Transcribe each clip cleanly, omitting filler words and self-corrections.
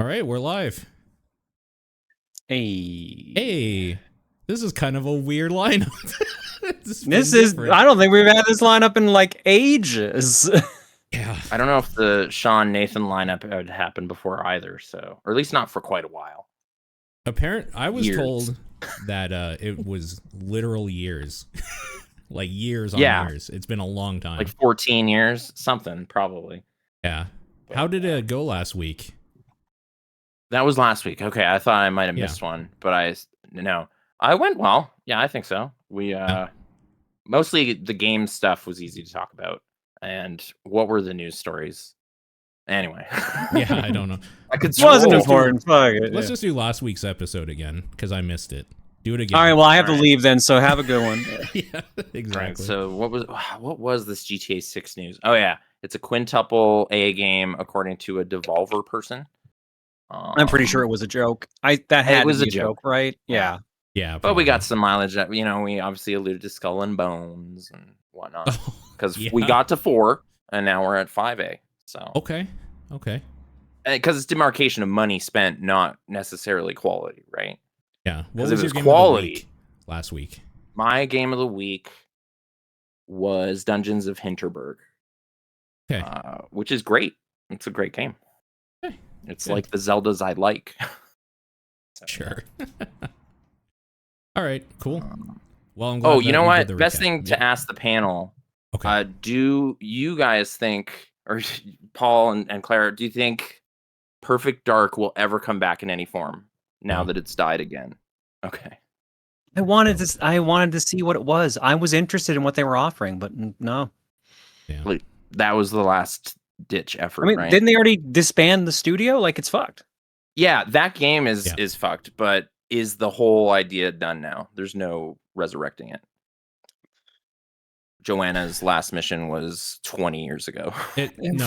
All right, we're live. Hey. This is kind of a weird lineup. This is, I don't think we've had this lineup in like ages. Yeah. I don't know if the Sean Nathan lineup had happened before either, so, or at least not for quite a while. I was told that it was literal years. Like years on years. It's been a long time. Like 14 years, something, probably. Yeah. How did it go last week? That was last week. Okay, I thought I might have missed one, but I went well. Yeah, I think so. We mostly the game stuff was easy to talk about. And what were the news stories? Anyway. Yeah, I don't know. It wasn't important. Let's just do last week's episode again, because I missed it. Do it again. All right, well, I have to leave then, so have a good one. Yeah, exactly. Right, so what was this GTA 6 news? Oh yeah, it's a quintuple A game according to a Devolver person. I'm pretty sure it was a joke. That had to be a joke, right? Yeah. Yeah, but we got some mileage that, we obviously alluded to Skull and Bones and whatnot, because we got to 4 and now we're at 5A. So okay, because it's demarcation of money spent, not necessarily quality, right? Yeah, because it was quality last week. My game of the week was Dungeons of Hinterberg, which is great. It's a great game. Okay. It's like the Zeldas I like. So, sure. All right, cool. Well, I'm glad you know what? Best thing to ask the panel. Okay. Do you guys think, or Paul and Claire, do you think Perfect Dark will ever come back in any form now that it's died again? Okay. I wanted to see what it was. I was interested in what they were offering, but no. Yeah. Like, that was the last ditch effort. I mean, right? Didn't they already disband the studio? Like, it's fucked. Yeah, that game is fucked, but is the whole idea done now? There's no resurrecting it. Joanna's last mission was 20 years ago.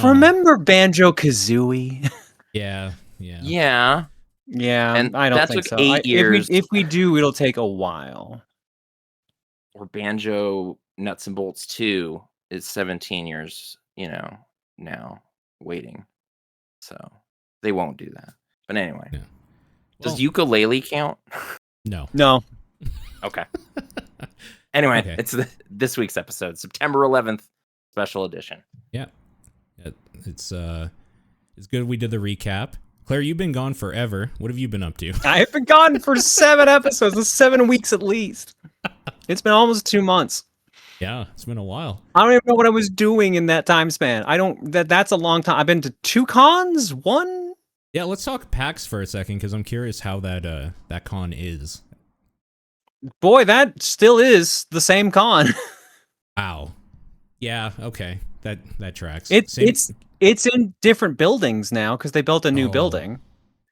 Remember Banjo-Kazooie? Yeah. And I don't that think took so. 8 years. If we do, it'll take a while. Or Banjo Nuts and Bolts 2 is 17 years, now waiting. So they won't do that. But anyway. Yeah. Does ukulele count? No. Okay. Anyway, it's this week's episode, September 11th, special edition. Yeah. It's good we did the recap. Claire, you've been gone forever. What have you been up to? I've been gone for 7 episodes, 7 weeks at least. It's been almost 2 months. Yeah, it's been a while. I don't even know what I was doing in that time span. That's a long time. I've been to 2 cons, 1. Yeah, let's talk PAX for a second, because I'm curious how that con is. Boy, that still is the same con. Wow. Yeah, okay. That tracks. It's in different buildings now because they built a new building.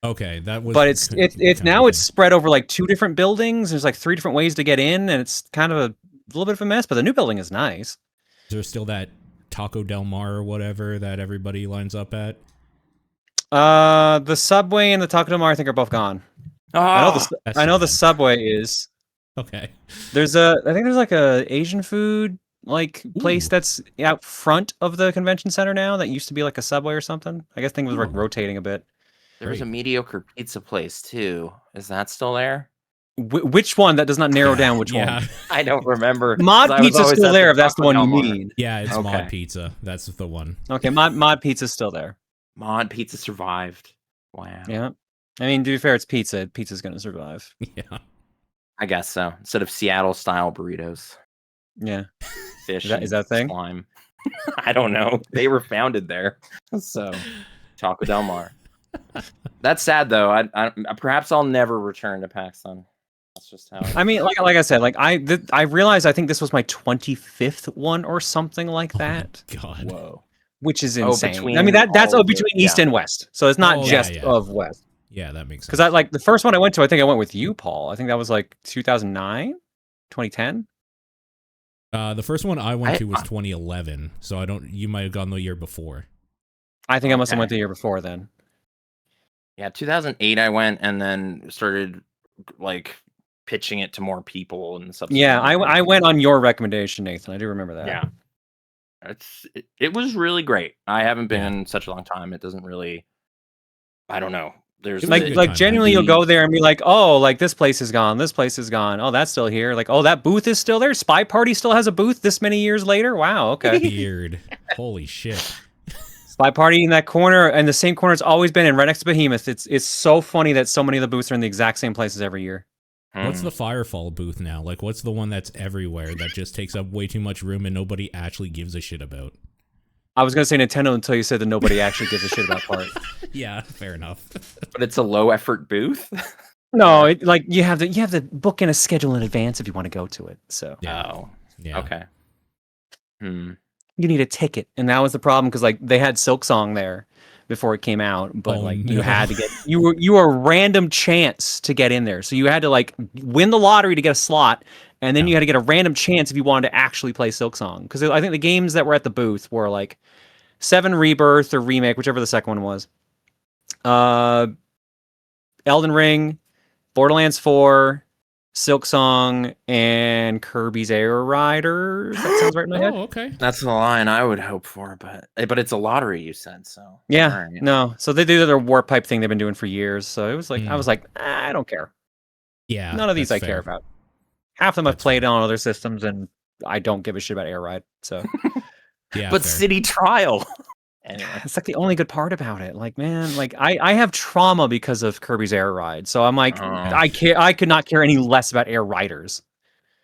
Okay, that was. But it's now it's spread over like 2 different buildings. There's like 3 different ways to get in, and it's kind of a little bit of a mess. But the new building is nice. Is there still that Taco Del Mar or whatever that everybody lines up at? The Subway and the Taco Del Mar, I think, are both gone. I know the Subway is. Okay. I think there's like a Asian food place that's out front of the convention center now that used to be like a Subway or something. I guess things was like rotating a bit. There was a mediocre pizza place too. Is that still there? Which one? That does not narrow down which one. I don't remember. Mod Pizza's still there if that's the one you mean. Yeah, it's Mod Pizza. That's the one. Okay, Mod Pizza's still there. Mod Pizza survived. Wow. Yeah. I mean, to be fair, it's pizza. Pizza's going to survive. Yeah. I guess so. Instead of Seattle-style burritos. Yeah. Fish is that a thing? Slime. I don't know. They were founded there. So, Taco Del Mar. That's sad, though. I perhaps I'll never return to PAX then. That's just how. I mean, like I said, I realized I think this was my 25th one or something like that. Oh God. Whoa. Which is insane. I mean, that's between East and West. So it's not just of West. Yeah, that makes sense. Because the first one I went to, I think I went with you, Paul. I think that was like 2009, 2010. The first one I went to was 2011. So you might have gone the year before. I think I must have went the year before then. Yeah, 2008 I went and then started like pitching it to more people and stuff. Yeah, I went on your recommendation, Nathan. I do remember that. Yeah. It was really great. I haven't been in such a long time. It doesn't really, I don't know. There's like genuinely, you'll go there and be like, oh, like this place is gone, this place is gone. Oh, that's still here. Like, oh, that booth is still there. Spy Party still has a booth this many years later. Wow, okay. Weird. Holy shit. Spy Party in that corner, and the same corner it's always been in, right next to Behemoth. It's so funny that so many of the booths are in the exact same places every year. What's the Firefall booth now? Like, what's the one that's everywhere that just takes up way too much room and nobody actually gives a shit about? I was gonna say Nintendo until you said that nobody actually gives a shit about part. Yeah, fair enough. But it's a low effort booth. No, like you have to book in a schedule in advance if you want to go to it. So yeah. Okay. You need a ticket, and that was the problem because like they had Silksong there before it came out, but you had to get you were a random chance to get in there, so you had to like win the lottery to get a slot. And then you had to get a random chance if you wanted to actually play Silksong. Because I think the games that were at the booth were like 7 Rebirth or Remake, whichever the second one was. Elden Ring, Borderlands 4, Silksong, and Kirby's Air Riders. That sounds right in my head. Oh, okay. That's the line I would hope for, but it's a lottery, you said, so. Yeah, right. No. So they do their warp pipe thing they've been doing for years. So it was like, I was like, I don't care. Yeah. None of these I care about. Half of them I've played on other systems, and I don't give a shit about Air Ride. So, yeah, but fair. City Trial. Anyway, it's like the only good part about it. Like, man, like I have trauma because of Kirby's Air Ride, so I'm like, I could not care any less about Air Riders.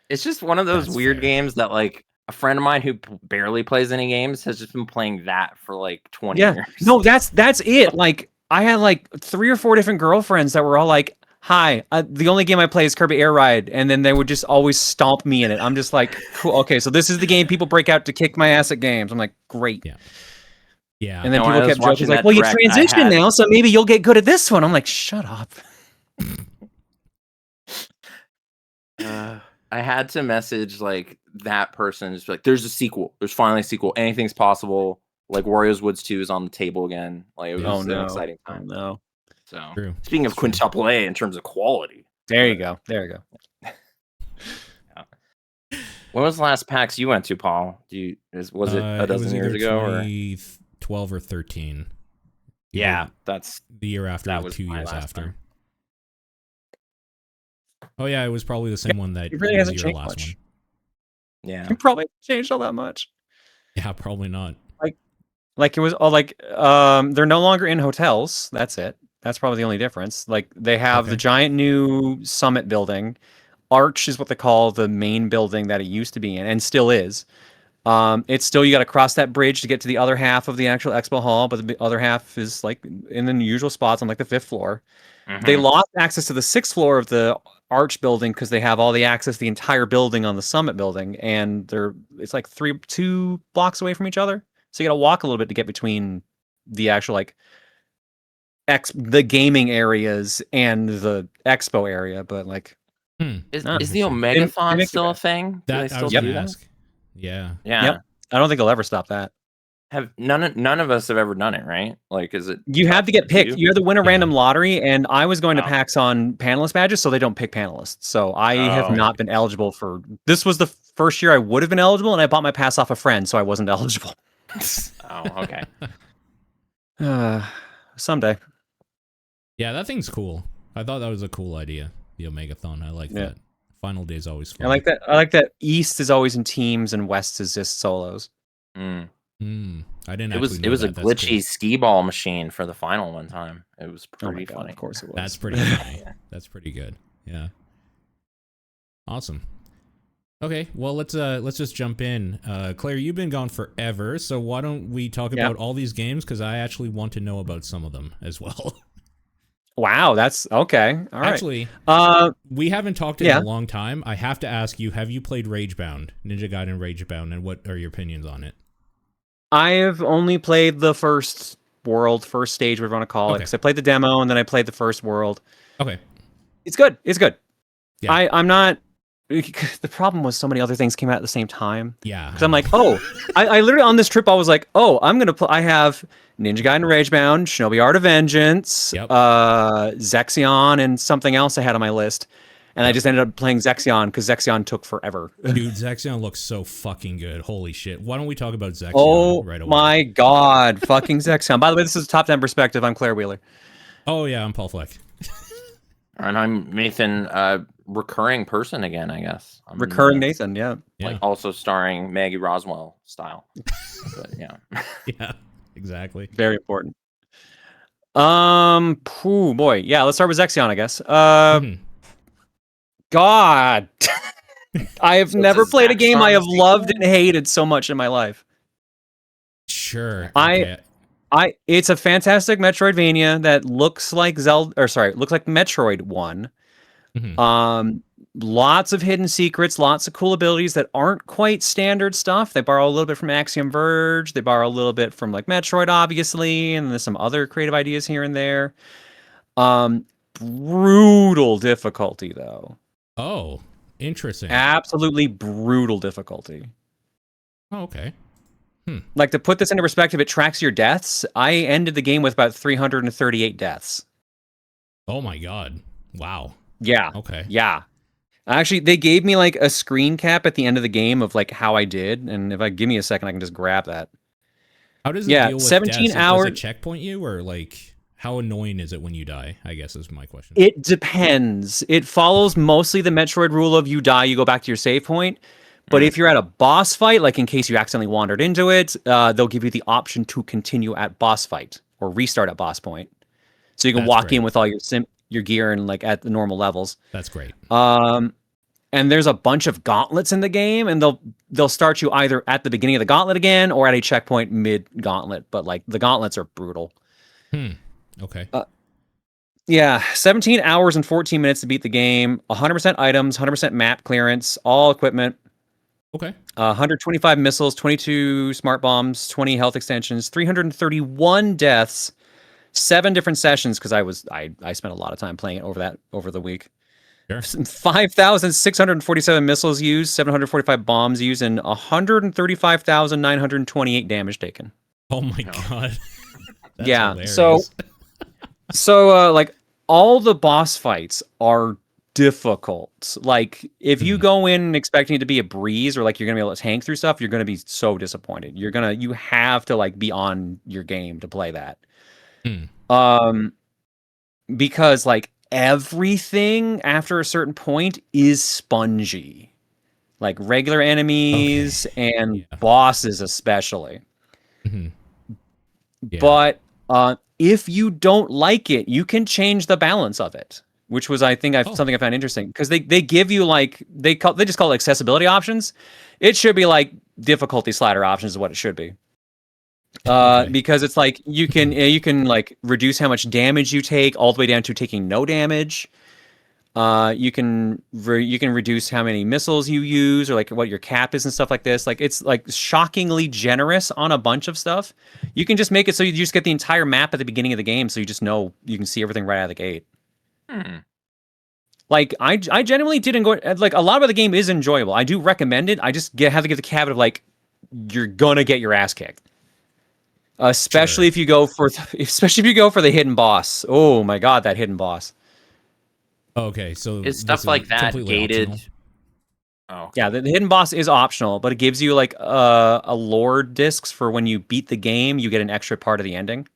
It's just one of those weird games that like a friend of mine who barely plays any games has just been playing that for like 20 years. No, that's it. Like I had like 3 or 4 different girlfriends that were all like, hi, the only game I play is Kirby Air Ride, and then they would just always stomp me in it. I'm just like, cool, okay, so this is the game people break out to kick my ass at games. I'm like, great. Yeah. And then people kept joking like, well, you transition now, so maybe you'll get good at this one. I'm like, shut up. I had to message like that person, just like, there's a sequel. There's finally a sequel. Anything's possible. Like Wario's Woods 2 is on the table again. Like it was an exciting time. Oh, no. So, true. Speaking of quintuple A in terms of quality. There you go. Yeah. When was the last PAX you went to, Paul? Was it a dozen years ago? 12 or 13. Yeah, that's the year after. That was 2 years after. Time. Oh yeah, it was probably the same one that it really hasn't changed last much. One. Yeah, it probably changed all that much. Yeah, probably not. Like it was all like they're no longer in hotels. That's it. That's probably the only difference. Like they have the giant new summit building. Arch is what they call the main building that it used to be in, and still is. It's still, you got to cross that bridge to get to the other half of the actual expo hall, but the other half is like in the usual spots on like the 5th floor. They lost access to the 6th floor of the Arch building because they have all the access to the entire building on the summit building, and it's like 2 blocks away from each other. So you got to walk a little bit to get between the actual like the gaming areas and the expo area, but like is the Omegathon still a thing? That I was gonna ask. Yeah. Yep. I don't think they'll ever stop that. Have none of us have ever done it, right? Like, is it? You have to get picked. You have to win a random lottery, and I was going to PAX on panelist badges, so they don't pick panelists. So I have not been eligible for. This was the first year I would have been eligible, and I bought my pass off a friend, so I wasn't eligible. Oh, okay. Someday. Yeah, that thing's cool. I thought that was a cool idea. The Omegathon. I like that. Final Day's always fun. I like that. East is always in teams, and West is just solos. I didn't. It was a glitchy skee ball machine for the final one time. It was pretty funny. Of course, it was. That's pretty funny. That's pretty good. Yeah. Awesome. Okay, well let's just jump in. Claire, you've been gone forever, so why don't we talk about all these games? Because I actually want to know about some of them as well. Wow, that's okay. All right. Actually, we haven't talked in a long time. I have to ask you: have you played Ragebound, Ninja Gaiden Ragebound, and what are your opinions on it? I have only played the first stage, whatever you want to call it. Because I played the demo and then I played the first world. Okay, it's good. It's good. Yeah. I'm not. The problem was so many other things came out at the same time. Yeah. Because I'm like, I literally on this trip I was like, I'm gonna play. I have Ninja Gaiden Ragebound, Shinobi Art of Vengeance, Zexion, and something else I had on my list. And I just ended up playing Zexion because Zexion took forever. Dude, Zexion looks so fucking good. Holy shit. Why don't we talk about Zexion right away? Oh my god, fucking Zexion. By the way, this is a top 10 perspective. I'm Claire Wheeler. Oh yeah, I'm Paul Fleck. And I'm Nathan, recurring person again, I guess. I'm, Recurring Nathan, yeah. Like also starring Maggie Roswell style. But yeah. Yeah, exactly. Very important. Boy. Yeah, let's start with Zexion, I guess. God. I have never played a game I have loved and hated so much in my life. Sure. It's a fantastic Metroidvania that looks like looks like Metroid 1. Lots of hidden secrets, lots of cool abilities that aren't quite standard stuff. They borrow a little bit from Axiom Verge, they borrow a little bit from like Metroid, obviously, and there's some other creative ideas here and there. Brutal difficulty though. Oh, interesting. Absolutely brutal difficulty. Oh, okay. Like, to put this into perspective, it tracks your deaths. I ended the game with about 338 deaths. Oh my god. Wow. Yeah. Okay. Yeah. Actually, they gave me like a screen cap at the end of the game of like how I did, and if I give me a second, I can just grab that. How does it deal with 17 deaths? hours. Does it checkpoint you, or like how annoying is it when you die? I guess is my question. It depends. It follows mostly the Metroid rule of you die, you go back to your save point. But if you're at a boss fight, like in case you accidentally wandered into it, they'll give you the option to continue at boss fight or restart at boss point. So you can walk in with all your gear and like at the normal levels. That's great. And there's a bunch of gauntlets in the game, and they'll start you either at the beginning of the gauntlet again or at a checkpoint mid gauntlet. But like the gauntlets are brutal. Okay. Yeah, 17 hours and 14 minutes to beat the game. 100% items, 100% map clearance, all equipment. Okay. 125 missiles, 22 smart bombs, 20 health extensions, 331 deaths, 7 different sessions because I spent a lot of time playing it over the week. Sure. 5,647 missiles used, 745 bombs used, and 135,928 damage taken. Oh my god. That's yeah. hilarious. So like all the boss fights are difficult. Like if you go in expecting it to be a breeze or like you're gonna be able to tank through stuff, you're gonna be so disappointed. You have to like be on your game to play that. Because like everything after a certain point is spongy. Like regular enemies and bosses especially. But if you don't like it, you can change the balance of it. Which was, I think, something I found interesting because they give you like they just call it accessibility options. It should be like difficulty slider options is what it should be. Because it's like you can like reduce how much damage you take all the way down to taking no damage. You can reduce how many missiles you use or like what your cap is and stuff like this. Like it's like shockingly generous on a bunch of stuff. You can just make it so you just get the entire map at the beginning of the game, so you just know you can see everything right out of the gate. Like I genuinely did enjoy, like a lot of the game is enjoyable. I do recommend it. I just have to give the caveat of like you're gonna get your ass kicked, especially if you go for the hidden boss. Oh my god, that hidden boss. Okay, so is stuff like that gated? Optional? Oh yeah, the hidden boss is optional, but it gives you like a lore discs for when you beat the game. You get an extra part of the ending.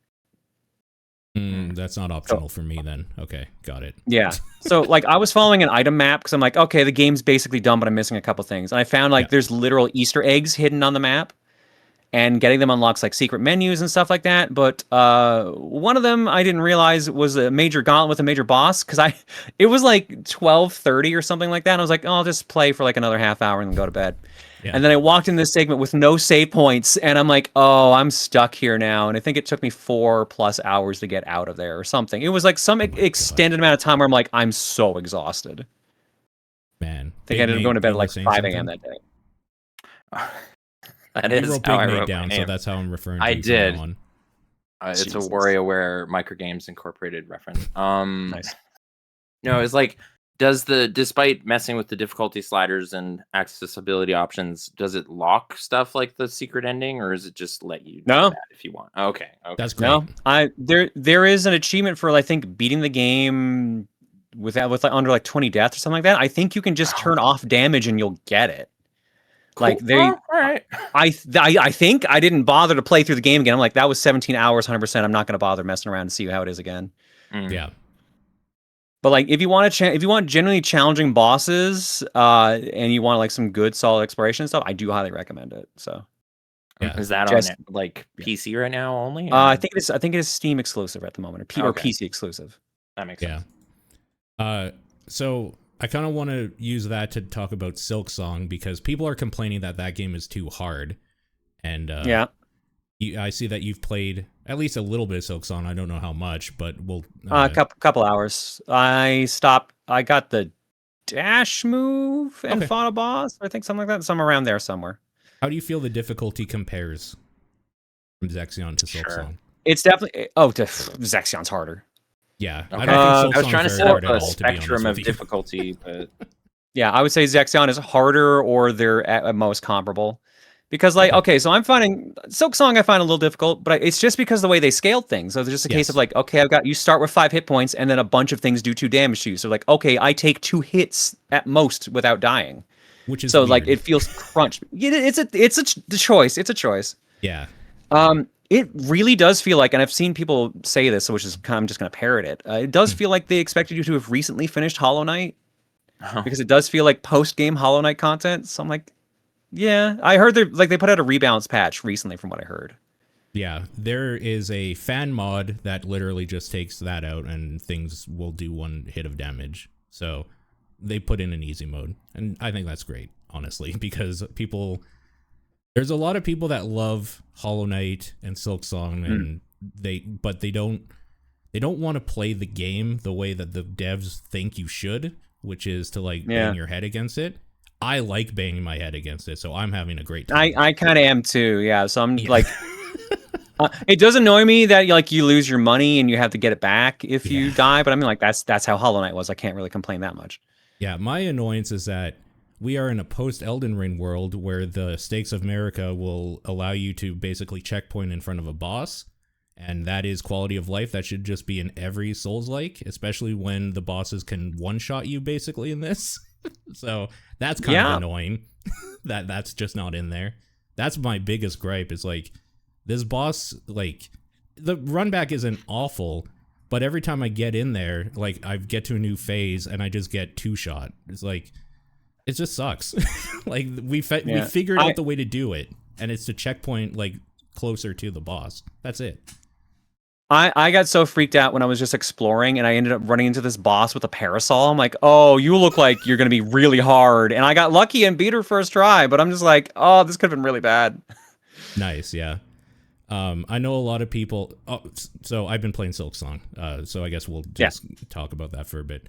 That's not optional for me then. Okay, got it. Yeah. So like I was following an item map because I'm like, okay, the game's basically done, but I'm missing a couple things. And I found like there's literal Easter eggs hidden on the map, and getting them unlocks like secret menus and stuff like that. But one of them I didn't realize was a major gauntlet with a major boss because it was like 12:30 or something like that. And I was like, oh, I'll just play for like another half hour and then go to bed. Yeah. And then I walked in this segment with no save points, and I'm like, oh, I'm stuck here now. And I think it took me 4+ hours to get out of there or something. It was like some extended amount of time where I'm like, I'm so exhausted. Man. I think I ended up going to bed at like 5 a.m. that day. That is how I wrote down, so that's how I'm referring to I you did. From it's Jesus. A WarioWare Microgames Incorporated reference. Nice. No, it's like, despite messing with the difficulty sliders and accessibility options, does it lock stuff like the secret ending, or is it just let you do that if you want? Okay. That's great. No, there is an achievement for I think beating the game with like under like 20 deaths or something like that. I think you can just turn off damage and you'll get it. Cool. Like they, all right. I think I didn't bother to play through the game again. I'm like, that was 17 hours, 100%. I'm not going to bother messing around and see how it is again. Yeah. But like, if you want if you want genuinely challenging bosses, and you want like some good solid exploration stuff, I do highly recommend it. So, Yeah. Is that on like PC right now only? I think it is Steam exclusive at the moment, or PC exclusive. That makes sense. So I kind of want to use that to talk about Silksong, because people are complaining that that game is too hard. And I see that you've played at least a little bit of Silksong. I don't know how much, but we'll a couple hours. I got the dash move and fought a boss. I think something like that. Somewhere around there somewhere. How do you feel the difficulty compares from Zexion to Silksong? It's definitely Zexion's harder. Yeah, okay. I was trying to set up a spectrum of difficulty, but yeah, I would say Zexion is harder, or they're at most comparable. Because like, so I'm finding Silksong I find a little difficult, but it's just because of the way they scaled things. So there's just a case of like, okay, you start with 5 hit points, and then a bunch of things do 2 damage to you. So like, okay, I take 2 hits at most without dying. Which is so weird. Like it feels crunched. It's a choice. It's a choice. Yeah. It really does feel like, and I've seen people say this, which is I'm just going to parrot it. It does feel like they expected you to have recently finished Hollow Knight, because it does feel like post-game Hollow Knight content. So I'm like, yeah, I heard they put out a rebalance patch recently, from what I heard. Yeah, there is a fan mod that literally just takes that out, and things will do 1 hit of damage. So they put in an easy mode, and I think that's great, honestly, because there's a lot of people that love Hollow Knight and Silksong, and they don't want to play the game the way that the devs think you should, which is to like bang your head against it. I like banging my head against it, so I'm having a great time. I kind of am too, yeah. So I'm like, it does annoy me that like you lose your money and you have to get it back if you die, but I mean like that's how Hollow Knight was. I can't really complain that much. Yeah, my annoyance is that we are in a post-Elden Ring world where the Stakes of America will allow you to basically checkpoint in front of a boss, and that is quality of life that should just be in every Souls-like, especially when the bosses can one-shot you basically in this. So that's kind of annoying that's just not in there. That's my biggest gripe, is like, this boss, like, the run back isn't awful, but every time I get in there, like, I get to a new phase and I just get 2-shot. It's like, it just sucks. Like, we figured out the way to do it, and it's to checkpoint like closer to the boss. That's it. I got so freaked out when I was just exploring, and I ended up running into this boss with a parasol. I'm like, oh, you look like you're gonna be really hard, and I got lucky and beat her first try. But I'm just like, oh, this could have been really bad. Nice, yeah. I know a lot of people. Oh, so I've been playing Silksong. So I guess we'll just talk about that for a bit.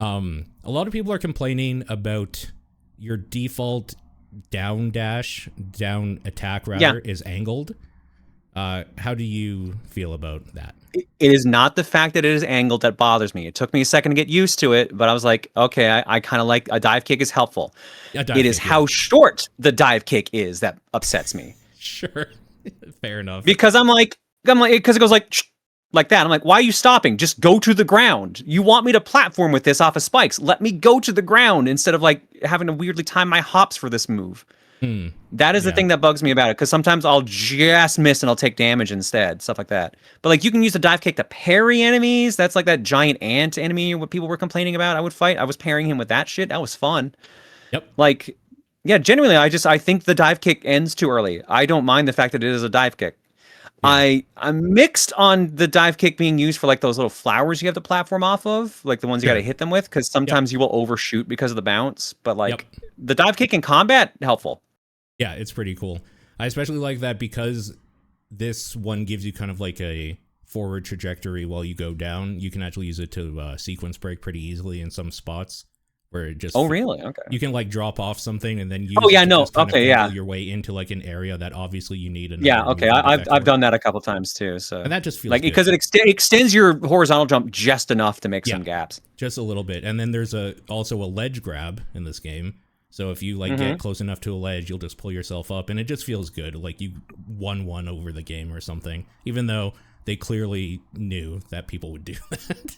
A lot of people are complaining about your default down attack is angled. How do you feel about that? It is not the fact that it is angled that bothers me. It took me a second to get used to it, but I was like, okay, I kind of like a dive kick is helpful. It is how short the dive kick is that upsets me. Sure. Fair enough. Because I'm like, because it goes like that. I'm like, why are you stopping? Just go to the ground. You want me to platform with this off of spikes? Let me go to the ground instead of like having to weirdly time my hops for this move. That is the thing that bugs me about it, because sometimes I'll just miss and I'll take damage instead, stuff like that. But like, you can use the dive kick to parry enemies. That's like that giant ant enemy what people were complaining about. I would fight. I was parrying him with that shit. That was fun. Yep. Like, yeah, genuinely, I think the dive kick ends too early. I don't mind the fact that it is a dive kick. Yeah. I'm mixed on the dive kick being used for like those little flowers you have the platform off of, like the ones you got to hit them with, because sometimes you will overshoot because of the bounce. But like the dive kick in combat, helpful. Yeah, it's pretty cool. I especially like that because this one gives you kind of like a forward trajectory while you go down. You can actually use it to sequence break pretty easily in some spots where it just... Oh, really? Okay. You can like drop off something and then use your way into like an area that obviously you need. Yeah, okay. I've done that a couple times too. So and that just feels like, good. because it extends your horizontal jump just enough to make some gaps. Just a little bit. And then there's also a ledge grab in this game. So if you like get close enough to a ledge, you'll just pull yourself up, and it just feels good, like you won one over the game or something, even though they clearly knew that people would do that.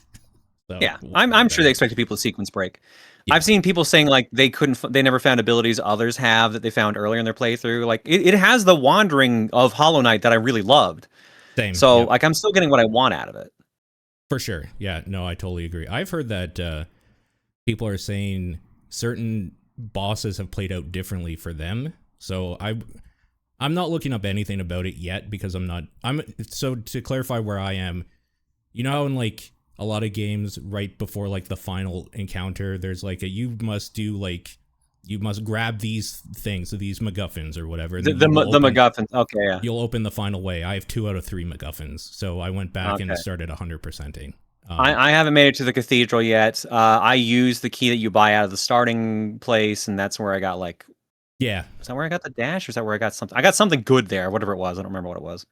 So yeah, I'm sure they expected people to sequence break. Yeah. I've seen people saying like they never found abilities others have that they found earlier in their playthrough. Like it has the wandering of Hollow Knight that I really loved. Same. So like I'm still getting what I want out of it. For sure. Yeah, no, I totally agree. I've heard that people are saying certain bosses have played out differently for them. So I'm not looking up anything about it yet because so to clarify where I am, you know how in like a lot of games right before like the final encounter, there's like you must grab these things, these MacGuffins or whatever. The MacGuffins. Okay, yeah. You'll open the final way. I have 2 out of 3 MacGuffins, so I went back and started 100%ing. I haven't made it to the cathedral yet. I used the key that you buy out of the starting place, and that's where I got like. Yeah. Is that where I got the dash, or is that where I got something? I got something good there, whatever it was. I don't remember what it was.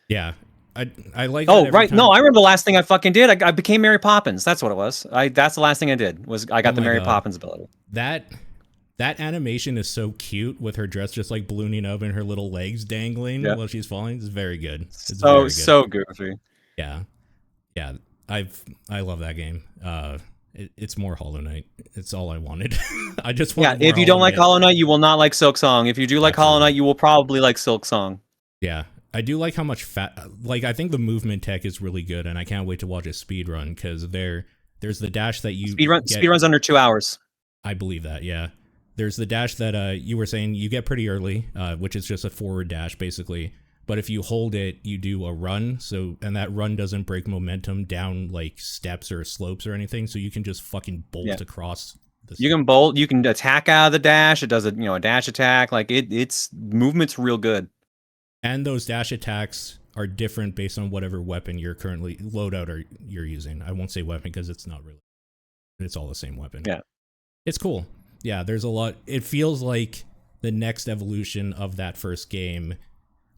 Yeah. I like. Oh right, no, I remember the last thing I fucking did. I became Mary Poppins. That's what it was. That's the last thing I did. Was I got the Mary Poppins ability. That animation is so cute with her dress just like ballooning up and her little legs dangling while she's falling. It's very good. It's so goofy. Yeah, yeah. I love that game. It's more Hollow Knight. It's all I wanted. I just want. Yeah, if you don't like Hollow Knight, you will not like Silksong. If you do like Hollow Knight, you will probably like Silksong. Yeah, I do like how much like I think the movement tech is really good, and I can't wait to watch a speed run because there's the dash that you speed runs under 2 hours. I believe that. Yeah. There's the dash that you were saying you get pretty early, which is just a forward dash basically. But if you hold it, you do a run. And that run doesn't break momentum down like steps or slopes or anything. So you can just fucking bolt across. You can bolt. You can attack out of the dash. It does a dash attack. Like its movement's real good. And those dash attacks are different based on whatever weapon you're currently you're using. I won't say weapon because it's not really. It's all the same weapon. Yeah, it's cool. Yeah, there's a lot. It feels like the next evolution of that first game,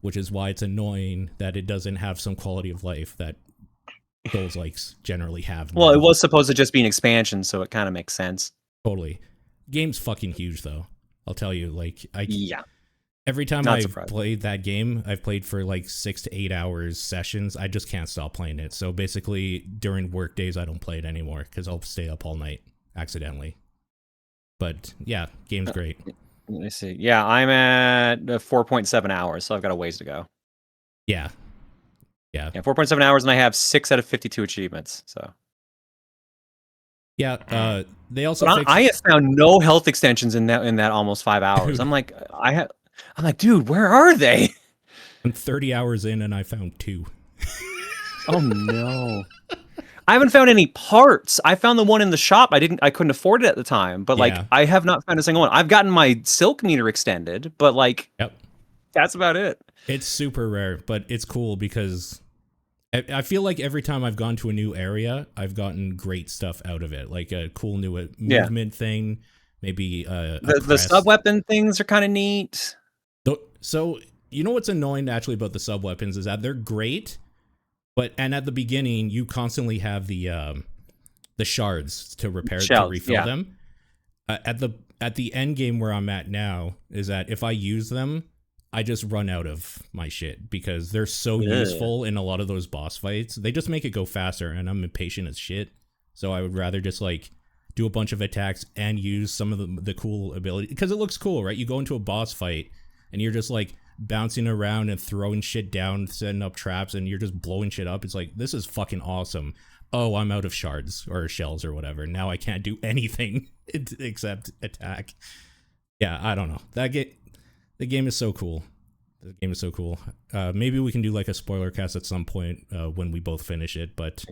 which is why it's annoying that it doesn't have some quality of life that those likes generally have. Well, it was supposed to just be an expansion, so it kind of makes sense. Totally. Game's fucking huge, though. I'll tell you, like, every time I've played that game, I've played for like 6 to 8 hours sessions. I just can't stop playing it. So basically, during work days, I don't play it anymore because I'll stay up all night accidentally. But yeah, game's great. Let me see. Yeah, I'm at 4.7 hours, so I've got a ways to go. Yeah. 4.7 hours, and I have 6 out of 52 achievements. So. Yeah, they also. I have found no health extensions in that almost 5 hours. I'm like, dude, where are they? I'm 30 hours in, and I found 2. Oh no. I haven't found any parts. I found the one in the shop. I couldn't afford it at the time, but like I have not found a single one. I've gotten my silk meter extended, but like that's about it. It's super rare, but it's cool because I feel like every time I've gone to a new area, I've gotten great stuff out of it. Like a cool new movement thing, maybe the sub weapon things are kind of neat. So you know what's annoying actually about the sub weapons is that they're great. And at the beginning, you constantly have the shards to refill them. At the end game where I'm at now is that if I use them, I just run out of my shit because they're so useful in a lot of those boss fights. They just make it go faster, and I'm impatient as shit. So I would rather just like do a bunch of attacks and use some of the cool ability because it looks cool, right? You go into a boss fight and you're just like bouncing around and throwing shit down, setting up traps, and you're just blowing shit up. It's like, this is fucking awesome. Oh, I'm out of shards or shells or whatever. Now I can't do anything except attack. Yeah, I don't know. The game is so cool. The game is so cool. Maybe we can do like a spoiler cast at some point when we both finish it, but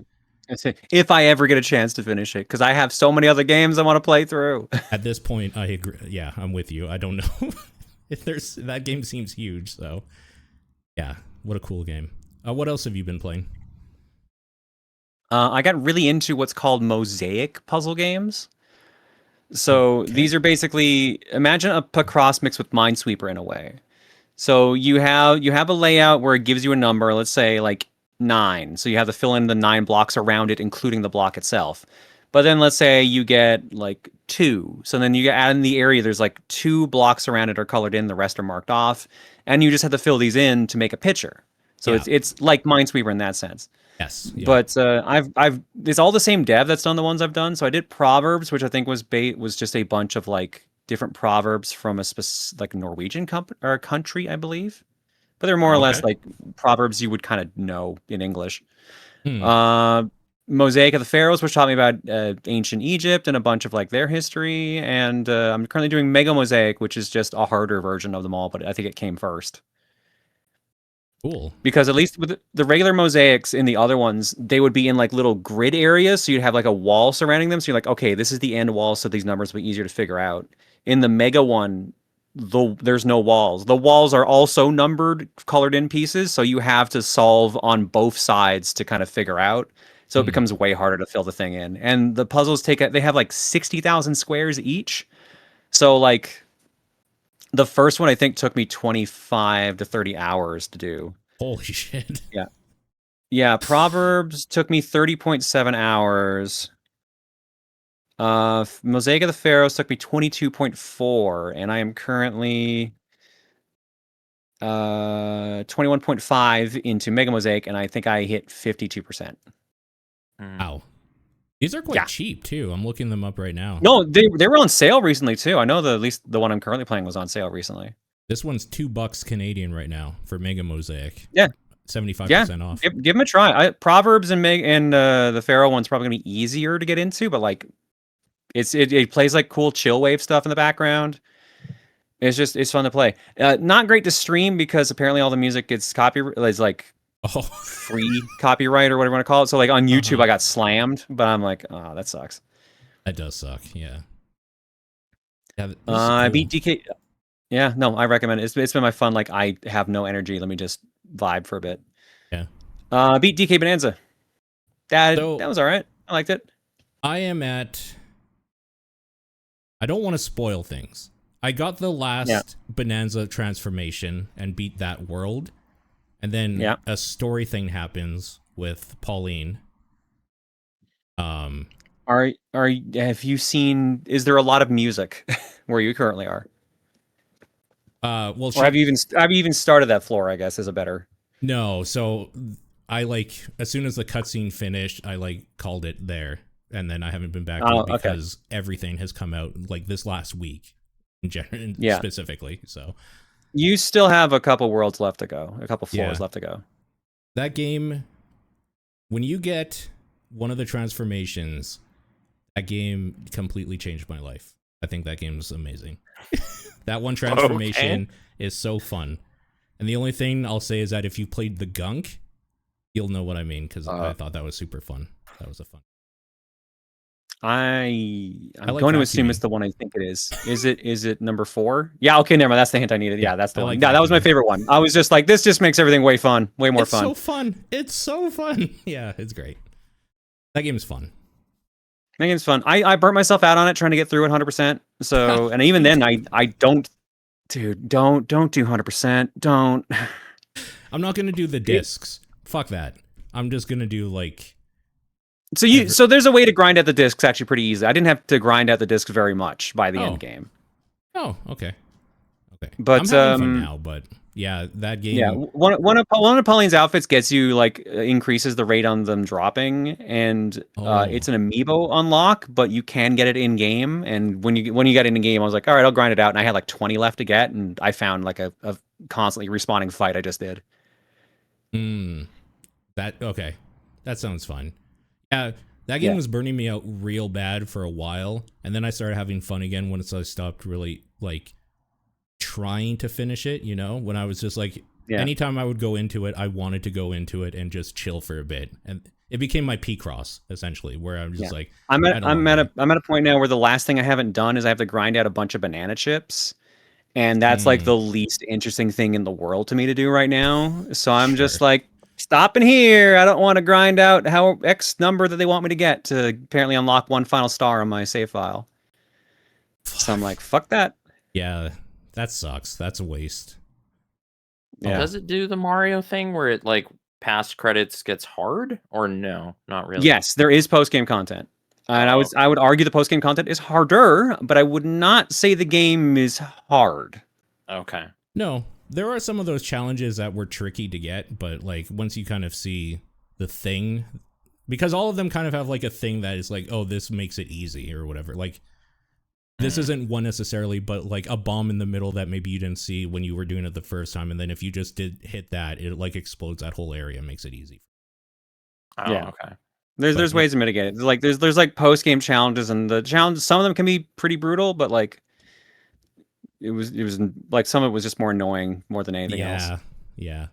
if I ever get a chance to finish it, because I have so many other games I want to play through. At this point, I agree. Yeah, I'm with you. I don't know. That game seems huge, so yeah, what a cool game. What else have you been playing? I got really into what's called Mosaic puzzle games. So these are basically, imagine a Picross mixed with Minesweeper in a way. So you have a layout where it gives you a number, let's say like 9. So you have to fill in the 9 blocks around it, including the block itself. But then let's say you get like 2. So then you add in the area, there's like 2 blocks around it are colored in, the rest are marked off. And you just have to fill these in to make a picture. So it's like Minesweeper in that sense. Yes. Yeah. But it's all the same dev that's done the ones I've done. So I did Proverbs, which I think was just a bunch of like different proverbs from a like Norwegian country, I believe. But they're more or less like proverbs you would kind of know in English. Mosaic of the Pharaohs, which taught me about ancient Egypt and a bunch of like their history. And I'm currently doing Mega Mosaic, which is just a harder version of them all, but I think it came first. Cool. Because at least with the regular mosaics in the other ones, they would be in like little grid areas. So you'd have like a wall surrounding them. So you're like, okay, this is the end wall. So these numbers will be easier to figure out. In the Mega one, there's no walls. The walls are also numbered, colored in pieces. So you have to solve on both sides to kind of figure out. So it becomes way harder to fill the thing in. And the puzzles they have like 60,000 squares each. So like the first one I think took me 25 to 30 hours to do. Holy shit. Yeah. Yeah, Proverbs took me 30.7 hours. Mosaic of the Pharaohs took me 22.4, and I am currently 21.5 into Mega Mosaic, and I think I hit 52%. Wow. These are quite cheap too. I'm looking them up right now. No, they were on sale recently too. I know at least the one I'm currently playing was on sale recently. This one's $2 Canadian right now for Mega Mosaic. Yeah. 75% off. Give them a try. Proverbs and the Pharaoh one's probably gonna be easier to get into, but like it plays like cool chill wave stuff in the background. It's fun to play. Not great to stream because apparently all the music gets free copyright or whatever you want to call it. So like on YouTube, I got slammed, but I'm like, oh, that sucks. That does suck. Yeah. I beat DK. Yeah, no, I recommend it. It's been my fun. Like I have no energy. Let me just vibe for a bit. Yeah. Beat DK Bonanza. That was all right. I liked it. I don't want to spoil things. I got the last Bonanza transformation and beat that world. And then a story thing happens with Pauline. Have you seen? Is there a lot of music where you currently are? Well, or have you even started that floor? I guess is a better. No, so I as soon as the cutscene finished, I called it there, and then I haven't been back to it because everything has come out like this last week, specifically. So. You still have a couple worlds left to go, a couple floors left to go. That game, when you get one of the transformations, that game completely changed my life. I think that game's amazing. That one transformation is so fun. And the only thing I'll say is that if you played the Gunk, you'll know what I mean, because I thought that was super fun. That was a fun. I'm going to assume it's the one I think it is. Is it number 4? Yeah, okay, never mind. That's the hint I needed. Yeah, that's the one. Yeah, that was my favorite one. I was just like, this just makes everything way more fun. It's so fun. It's so fun. Yeah, it's great. That game's fun. That game's fun. I burnt myself out on it trying to get through it 100%. So, and even then, I don't do 100%. Don't. I'm not gonna do the discs. Fuck that. I'm just gonna do like. So there's a way to grind out the discs actually pretty easy. I didn't have to grind out the discs very much by the end game. Oh, okay. But I'm having fun now, but yeah, that game. Yeah, one of Pauline's outfits gets you increases the rate on them dropping, and it's an amiibo unlock, but you can get it in game. And when you get in the game, I was like, all right, I'll grind it out, and I had like 20 left to get, and I found like a constantly respawning fight I just did. That sounds fun. Yeah, that game was burning me out real bad for a while, and then I started having fun again once I stopped really trying to finish it. You know, when I was just anytime I would go into it, I wanted to go into it and just chill for a bit, and it became my P-Cross essentially, where I'm just I'm at a point now where the last thing I haven't done is I have to grind out a bunch of banana chips, and that's like the least interesting thing in the world to me to do right now. So I'm just like. Stopping here. I don't want to grind out how X number that they want me to get to apparently unlock one final star on my save file. So I'm like, fuck that. Yeah, that sucks. That's a waste. Yeah. Does it do the Mario thing where it past credits gets hard, or no? Not really. Yes, there is post-game content. And I would argue the post-game content is harder, but I would not say the game is hard. Okay. No. there are some of those challenges that were tricky to get, but like once you kind of see the thing, because all of them kind of have like a thing that is like, oh, this makes it easy or whatever. Like this isn't one necessarily, but like a bomb in the middle that maybe you didn't see when you were doing it the first time, and then if you just did hit that, it like explodes that whole area, makes it easy. Oh, Yeah. okay. There's ways to mitigate it. Like there's like post game challenges, and the challenges, some of them can be pretty brutal, but like it was like some of it was just more annoying more than anything else. Yeah.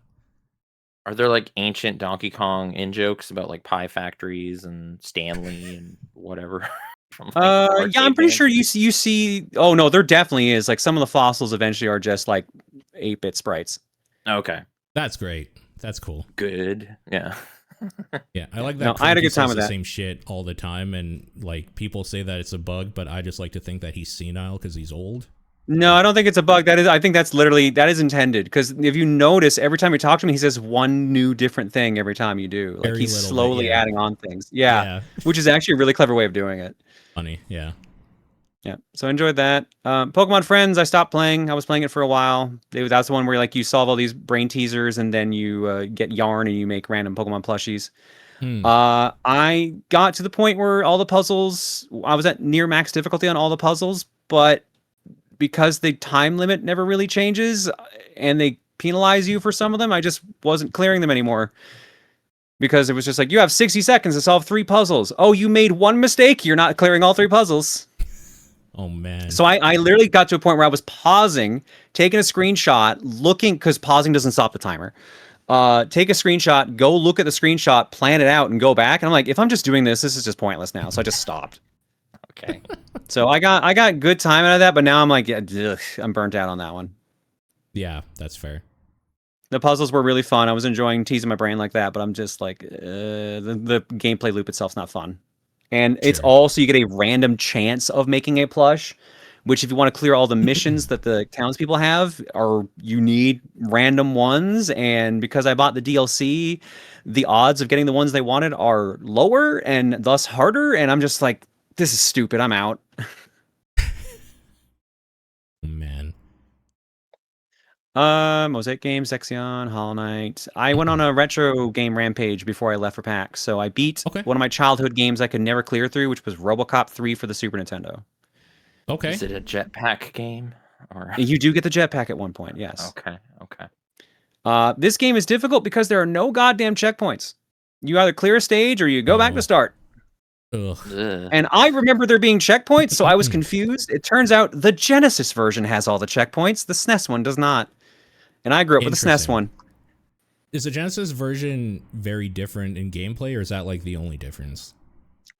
Are there like ancient Donkey Kong in jokes about like pie factories and Stanley and whatever? From, like, yeah, I'm pretty sure you see. Oh no, there definitely is. Like some of the fossils eventually are just like 8-bit sprites. Okay, that's great. That's cool. Good. Yeah. Yeah, I like that. No, I had a good time with the that. Same shit all the time, and like people say that it's a bug, but I just like to think that he's senile because he's old. No, I don't think it's a bug. I think that's literally that is intended. Because if you notice, every time you talk to him, he says one new different thing every time you do. Like Very he's little slowly bit, yeah. adding on things. Yeah, which is actually a really clever way of doing it. Funny, yeah. Yeah, so I enjoyed that. Pokemon Friends, I stopped playing. I was playing it for a while. That's the one where like you solve all these brain teasers and then you get yarn and you make random Pokemon plushies. I got to the point where all the puzzles, I was at near max difficulty on all the puzzles, but because the time limit never really changes and they penalize you for some of them, I just wasn't clearing them anymore. Because it was just like, you have 60 seconds to solve 3 puzzles. Oh, you made one mistake. You're not clearing all 3 puzzles. Oh, man. So I literally got to a point where I was pausing, taking a screenshot, looking, because pausing doesn't stop the timer. Take a screenshot, go look at the screenshot, plan it out, and go back. And I'm like, if I'm just doing this is just pointless now. So I just stopped. Okay. So I got good time out of that, but now I'm like, ugh, I'm burnt out on that one. Yeah, that's fair. The puzzles were really fun. I was enjoying teasing my brain like that, but I'm just like, the gameplay loop itself's not fun. And it's also, you get a random chance of making a plush, which if you want to clear all the missions that the townspeople have, you need random ones. And because I bought the DLC, the odds of getting the ones they wanted are lower and thus harder. And I'm just like, this is stupid. I'm out. Man. Mosaic games, Zexion, Hollow Knight. I went on a retro game rampage before I left for PAX, so I beat one of my childhood games I could never clear through, which was Robocop 3 for the Super Nintendo. Okay. Is it a jetpack game? Or you do get the jetpack at one point, yes. Okay. This game is difficult because there are no goddamn checkpoints. You either clear a stage or you go back to start. Ugh. And I remember there being checkpoints, so I was confused. It turns out the Genesis version has all the checkpoints. The SNES one does not. And I grew up with the SNES one. Is the Genesis version very different in gameplay, or is that like the only difference?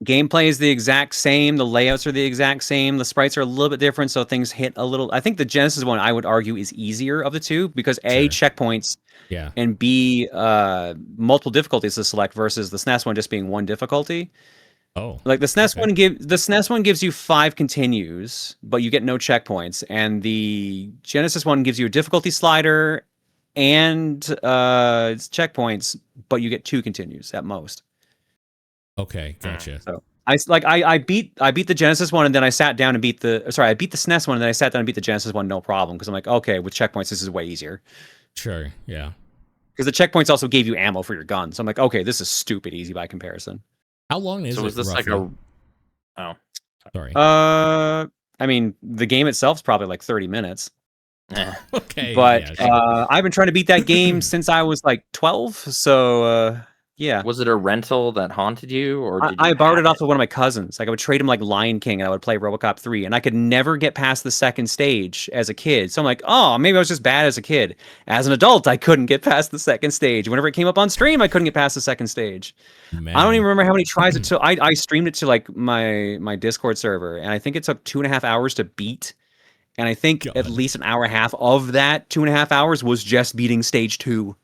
Gameplay is the exact same. The layouts are the exact same. The sprites are a little bit different, so things hit a little. I think the Genesis one, I would argue, is easier of the two because A, checkpoints, and B, multiple difficulties to select versus the SNES one just being one difficulty. Oh, like the SNES one gives you 5 continues, but you get no checkpoints, and the Genesis one gives you a difficulty slider and checkpoints, but you get 2 continues at most. Okay, gotcha. So I beat the Genesis one, and then I sat down and beat the SNES one, and then I sat down and beat the Genesis one, no problem, because I'm like, okay, with checkpoints this is way easier. Sure, yeah. Because the checkpoints also gave you ammo for your gun, so I'm like, okay, this is stupid easy by comparison. How long is it? So was this roughly? like a? Oh, sorry. I mean, the game itself is probably like 30 minutes. Okay. But I've been trying to beat that game since I was like 12. So yeah. Was it a rental that haunted you, or did I borrowed it off of one of my cousins? Like I would trade him like Lion King, and I would play Robocop 3, and I could never get past the second stage as a kid. So I'm like, oh, maybe I was just bad as a kid. As an adult, I couldn't get past the second stage. Whenever it came up on stream, I couldn't get past the second stage. Man. I don't even remember how many tries it took. I streamed it to like my Discord server, and I think it took 2.5 hours to beat. And I think at least an hour and a half of that 2.5 hours was just beating stage 2.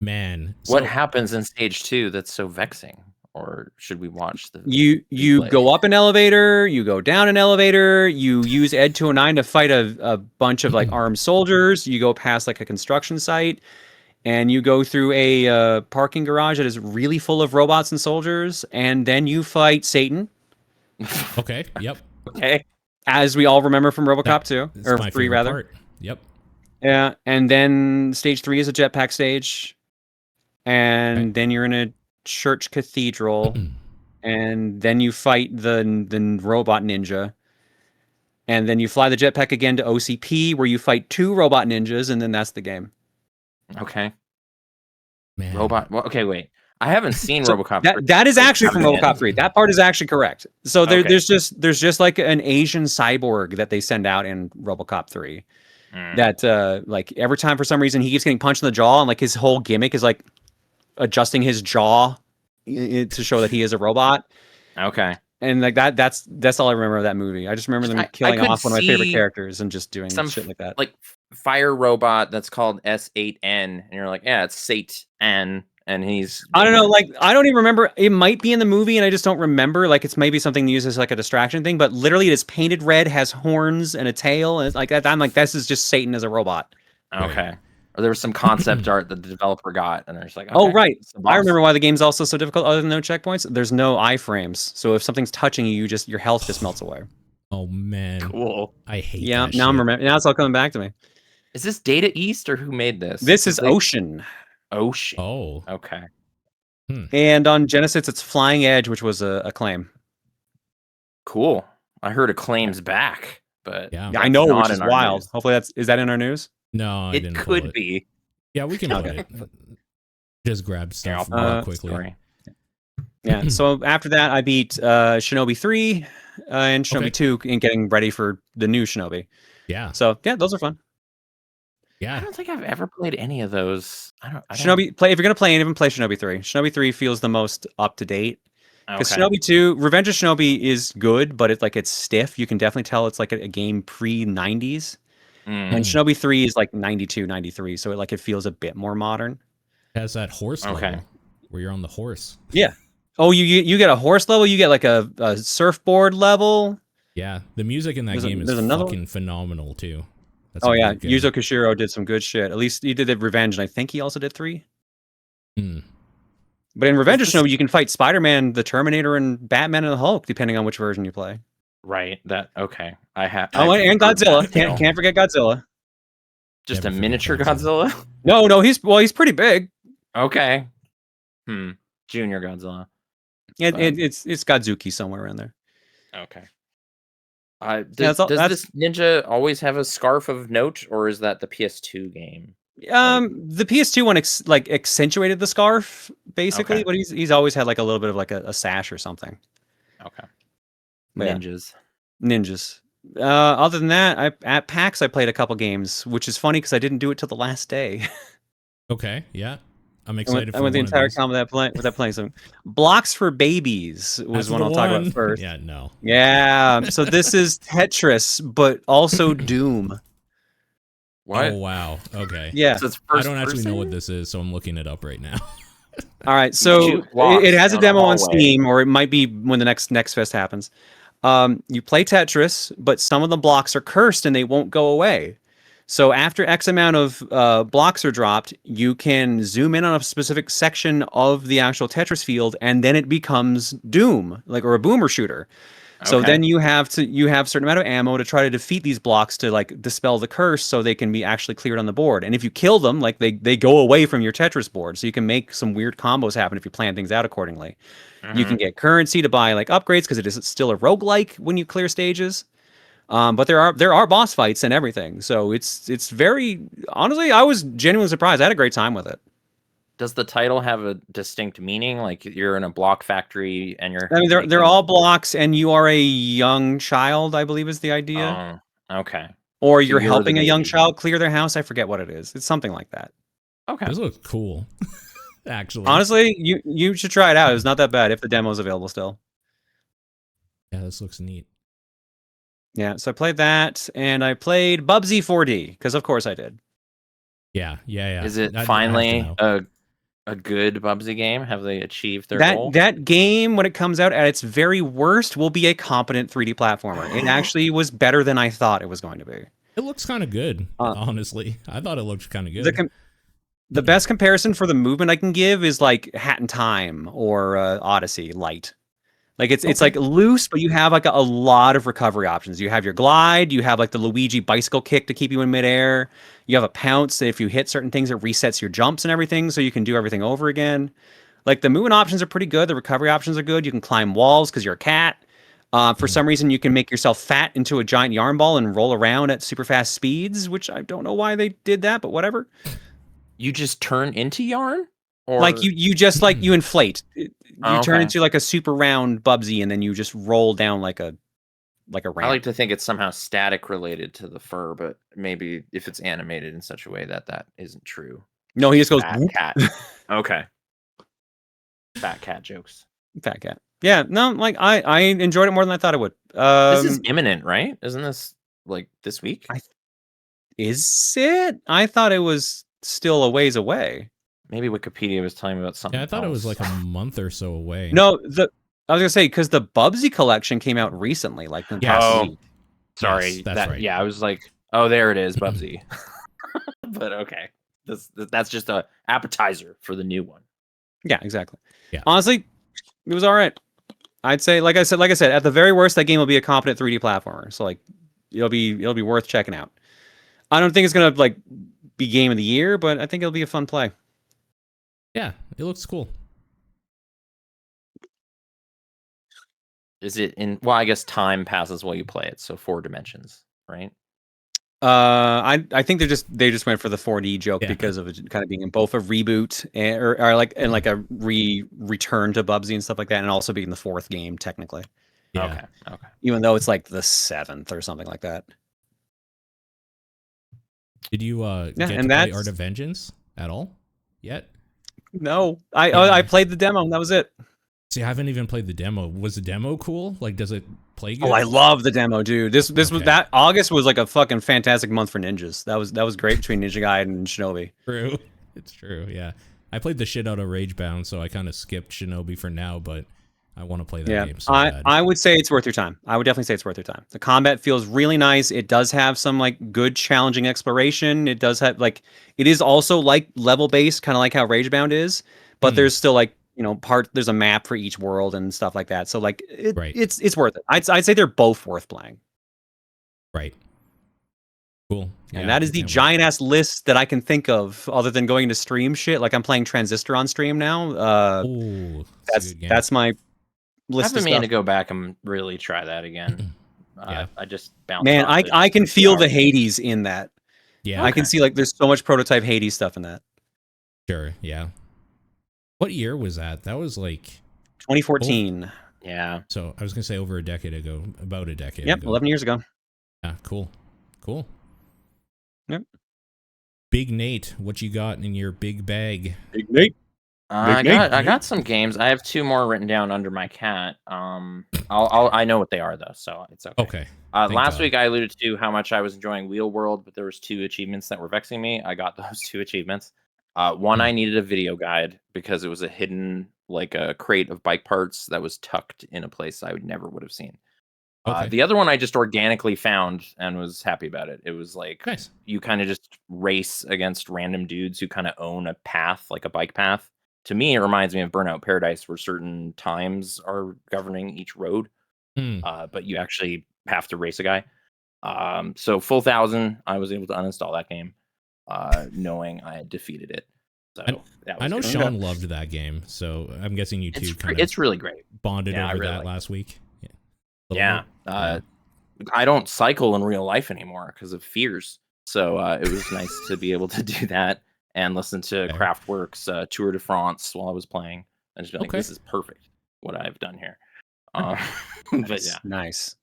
Man, what happens in stage 2 that's so vexing? Or should we watch the? You go up an elevator, you go down an elevator, you use Ed 209 to fight a bunch of like armed soldiers. You go past like a construction site, and you go through a parking garage that is really full of robots and soldiers, and then you fight Satan. Okay. Yep. Okay. As we all remember from Robocop 2 or 3 rather. Part. Yep. Yeah, and then stage 3 is a jetpack stage, and then you're in a church cathedral, and then you fight the robot ninja, and then you fly the jetpack again to OCP, where you fight 2 robot ninjas, and then that's the game. Okay. Man. Robot. Well, okay, wait. I haven't seen So Robocop. that is actually from Robocop 3. That part is actually correct. So there's just like an Asian cyborg that they send out in Robocop 3. That like every time for some reason he keeps getting punched in the jaw, and like his whole gimmick is like adjusting his jaw to show that he is a robot. Okay. And like that's all I remember of that movie. I just remember them killing off one of my favorite characters and just doing some shit like that. Like fire robot that's called S8N, and you're like, yeah, it's Satan, and he's. I don't know, like I don't even remember. It might be in the movie, and I just don't remember. Like it's maybe something used as like a distraction thing, but literally it is painted red, has horns and a tail, and it's like that. I'm like, this is just Satan as a robot. Okay. Or there was some concept art that the developer got, and they're just like, okay, oh right, I remember why the game's also so difficult. Other than no checkpoints, there's no iframes, so if something's touching you, your health just melts away. Oh man, cool. I hate. Yeah, that now shit. I'm remembering. Now it's all coming back to me. Is this Data East or who made this? This is Ocean. Ocean. Oh, okay. And on Genesis, it's Flying Edge, which was a Acclaim. Cool. I heard Acclaim's back, but yeah, I know, which is wild. News. Hopefully is that in our news? No, I it didn't could be. Yeah, we can put it. Just grab stuff quickly. Story. Yeah. So after that, I beat Shinobi 3 and Shinobi 2 in getting ready for the new Shinobi. Yeah. So yeah, those are fun. Yeah. I don't think I've ever played any of those. Shinobi if you're gonna play any of them, play Shinobi 3. Shinobi 3 feels the most up to date. Because Shinobi 2, Revenge of Shinobi is good, but it's stiff. You can definitely tell it's like a game pre-90s. And Shinobi 3 is like 92, 93, so it feels a bit more modern. It has that horse level where you're on the horse. Yeah. Oh, you get a horse level, you get like a surfboard level. Yeah, the music in that game is fucking phenomenal too. That's Yuzo Koshiro did some good shit. At least he did Revenge, and I think he also did 3. But in Revenge of Shinobi, you can fight Spider-Man, the Terminator, and Batman and the Hulk, depending on which version you play. Right. Okay. And Godzilla. Can't forget Godzilla. Just a miniature Godzilla? No, he's pretty big. Okay. Junior Godzilla. It's Godzuki somewhere around there. Okay. Does this ninja always have a scarf of note, or is that the PS2 game? The PS2 one accentuated the scarf basically, but he's always had like a little bit of like a sash or something. Okay. Ninjas. Other than that, at PAX I played a couple games, which is funny because I didn't do it till the last day. Okay, yeah, I'm excited. I went the entire time without playing some. Blocks for Babies was one I'll talk about first. Yeah. So this is Tetris, but also Doom. What? Oh wow. Okay. Yeah. So I don't actually know what this is, so I'm looking it up right now. All right. So it has a demo on Steam, or it might be when the next fest happens. You play Tetris, but some of the blocks are cursed and they won't go away. So after X amount of blocks are dropped, you can zoom in on a specific section of the actual Tetris field, and then it becomes Doom, or a boomer shooter. So then you have a certain amount of ammo to try to defeat these blocks to dispel the curse, so they can be actually cleared on the board. And if you kill them, they go away from your Tetris board. So you can make some weird combos happen if you plan things out accordingly. You can get currency to buy upgrades because it is still a roguelike when you clear stages. But there are boss fights and everything. So it's very, honestly, I was genuinely surprised. I had a great time with it. Does the title have a distinct meaning? Like you're in a block factory and you're... I mean, they're all blocks and you are a young child, I believe is the idea. Oh, okay. Or you're helping a young child clear their house. I forget what it is. It's something like that. Okay. This looks cool. Actually. Honestly, you should try it out. It's not that bad if the demo is available still. Yeah, this looks neat. Yeah, so I played that, and I played Bubsy 4D, because of course I did. Yeah. Is it finally a good Bubsy game? Have they achieved their goal? That game, when it comes out at its very worst, will be a competent 3D platformer. It actually was better than I thought it was going to be. It looks kind of good, honestly. I thought it looked kind of good. The best comparison for the movement I can give is like Hat in Time or Odyssey Light. Like it's like loose, but you have like a lot of recovery options. You have your glide, you have like the Luigi bicycle kick to keep you in midair. You have a pounce that if you hit certain things, it resets your jumps and everything, so you can do everything over again. Like the movement options are pretty good. The recovery options are good. You can climb walls because you're a cat. For some reason, you can make yourself fat into a giant yarn ball and roll around at super fast speeds, which I don't know why they did that, but whatever. You just turn into yarn, or Like you just like you inflate. You turn okay. into like a super round Bubsy, and then you just roll down like a ramp. I like to think it's somehow static related to the fur, but maybe if it's animated in such a way that isn't true. No, he just goes Fat whoop. cat. Okay. Fat cat jokes. Fat cat. Yeah, no, like I enjoyed it more than I thought it would. This is imminent, right? Isn't this like this week? Is it? I thought it was still a ways away. Maybe Wikipedia was telling me about something. Yeah, I thought it was like a month or so away. No, I was gonna say because the Bubsy collection came out recently, like the past week. Sorry, yes, that's right. Yeah, I was like, oh, there it is, Bubsy. But okay, that's just a appetizer for the new one. Yeah, exactly. Yeah, honestly, it was all right. I'd say, like I said, at the very worst, that game will be a competent 3D platformer. So like, it'll be worth checking out. I don't think it's gonna like be game of the year, but I think it'll be a fun play. Yeah, it looks cool. Is it in? Well, I guess time passes while you play it, so 4 dimensions, right? I think they just went for the 4D joke because of it kind of being in both a reboot and like a return to Bubsy and stuff like that, and also being the 4th game technically. Yeah. Okay. Even though it's like the 7th or something like that. Did you get to play Art of Vengeance at all yet? No, I played the demo. That was it. See, I haven't even played the demo. Was the demo cool? Like, does it play good? Oh, I love the demo, dude. This was that August was like a fucking fantastic month for ninjas. That was great between Ninja Gaiden and Shinobi. True, it's true. Yeah, I played the shit out of Ragebound, so I kind of skipped Shinobi for now, but I want to play that game so bad. I would say it's worth your time. I would definitely say it's worth your time. The combat feels really nice. It does have some like good challenging exploration. It does have like it is also like level based, kind of like how Ragebound is, but there's still like there's a map for each world and stuff like that. So like it's worth it. I'd say they're both worth playing. Right. Cool. Yeah, and that is the giant ass list that I can think of other than going to stream shit. Like I'm playing Transistor on stream now. That's my list. I've been meaning to go back and really try that again. I just bounced. Man, I can feel the Hades in that. Yeah. I can see like there's so much prototype Hades stuff in that. Sure. Yeah. What year was that? That was like 2014. Yeah. So I was gonna say over a decade ago, about a decade. Yep, ago. 11 years ago. Yeah, cool. Yep. Big Nate, what you got in your big bag? Big Nate. I got some games. I have 2 more written down under my cat. I know what they are though, so it's okay. Okay. Last week I alluded to how much I was enjoying Wheel World, but there was 2 achievements that were vexing me. I got those 2 achievements. One, I needed a video guide because it was a hidden, like a crate of bike parts that was tucked in a place I never would have seen. The other one I just organically found and was happy about it. It was like you kind of just race against random dudes who kind of own a path, like a bike path. To me, it reminds me of Burnout Paradise, where certain times are governing each road, but you actually have to race a guy. So full 1,000, I was able to uninstall that game, knowing I had defeated it. So I know Sean loved that game, so I'm guessing you two it's really great. Bonded over that last week. Yeah. I don't cycle in real life anymore because of fears. So it was nice to be able to do that and listen to Kraftwerk's Tour de France while I was playing. And just be like, this is perfect, what I've done here. But yeah. Nice.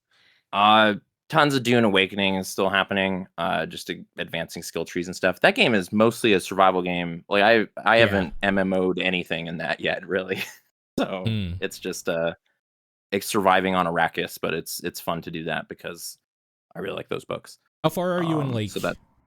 Tons of Dune Awakening is still happening, just advancing skill trees and stuff. That game is mostly a survival game. Like I haven't MMO'd anything in that yet, really. So it's just it's surviving on Arrakis, but it's fun to do that because I really like those books. How far are you in like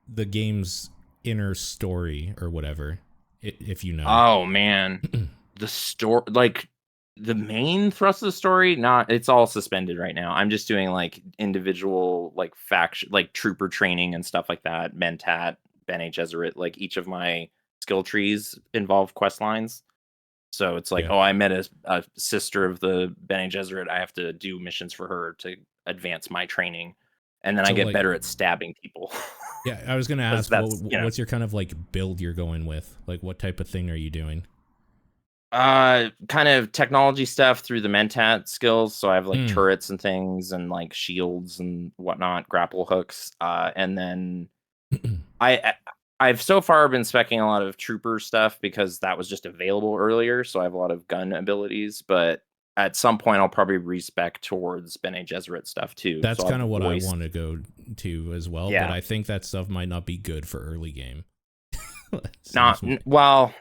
the game's inner story or whatever, if you know? Oh man, the story, like the main thrust of the story, it's all suspended right now. I'm just doing like individual like faction, like trooper training and stuff like that. Mentat, Bene Gesserit, like each of my skill trees involve quest lines. So it's like, oh, I met a sister of the Bene Gesserit. I have to do missions for her to advance my training, and then I get better at stabbing people. Yeah, I was gonna ask, what's your kind of like build you're going with? Like, what type of thing are you doing? Kind of technology stuff through the Mentat skills. So I have like turrets and things, and like shields and whatnot, grapple hooks. And then I've so far been speccing a lot of trooper stuff because that was just available earlier. So I have a lot of gun abilities, but at some point I'll probably respec towards Bene Gesserit stuff too. That's kind of what I want to go to as well. Yeah. But I think that stuff might not be good for early game. Well,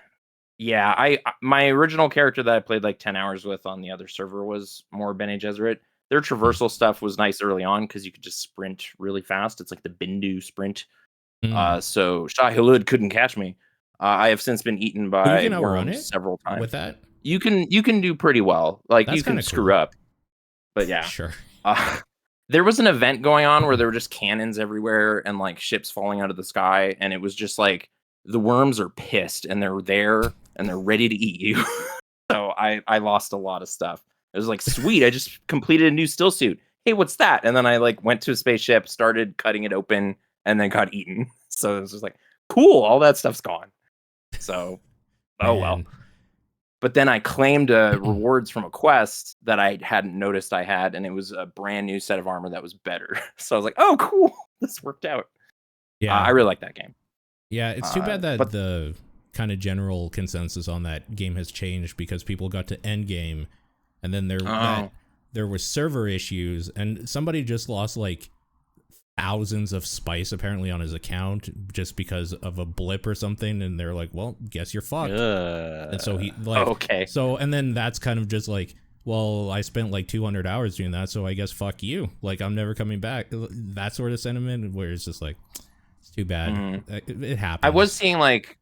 yeah, my original character that I played like 10 hours with on the other server was more Bene Gesserit. Their traversal stuff was nice early on because you could just sprint really fast. It's like the Bindu sprint. So Shah Hulud couldn't catch me. I have since been eaten by worms several times. With that, you can do pretty well. Like you can screw up, but yeah, sure. There was an event going on where there were just cannons everywhere and like ships falling out of the sky, and it was just like the worms are pissed and they're there and they're ready to eat you. So I lost a lot of stuff. It was like, sweet, I just completed a new still suit. Hey, what's that? And then I like went to a spaceship, started cutting it open, and then got eaten. So it was just like, cool, all that stuff's gone. So, oh well. But then I claimed rewards from a quest that I hadn't noticed I had, and it was a brand new set of armor that was better. So I was like, oh, cool, this worked out. Yeah, I really like that game. Yeah, it's too bad that the kind of general consensus on that game has changed because people got to end game, and then there were server issues, and somebody just lost like thousands of spice apparently on his account just because of a blip or something, and they're like, well, guess you're fucked. And so he like, okay, so and then that's kind of just like, well, I spent like 200 hours doing that, so I guess fuck you, like I'm never coming back, that sort of sentiment, where it's just like, it's too bad. It happens. I was seeing like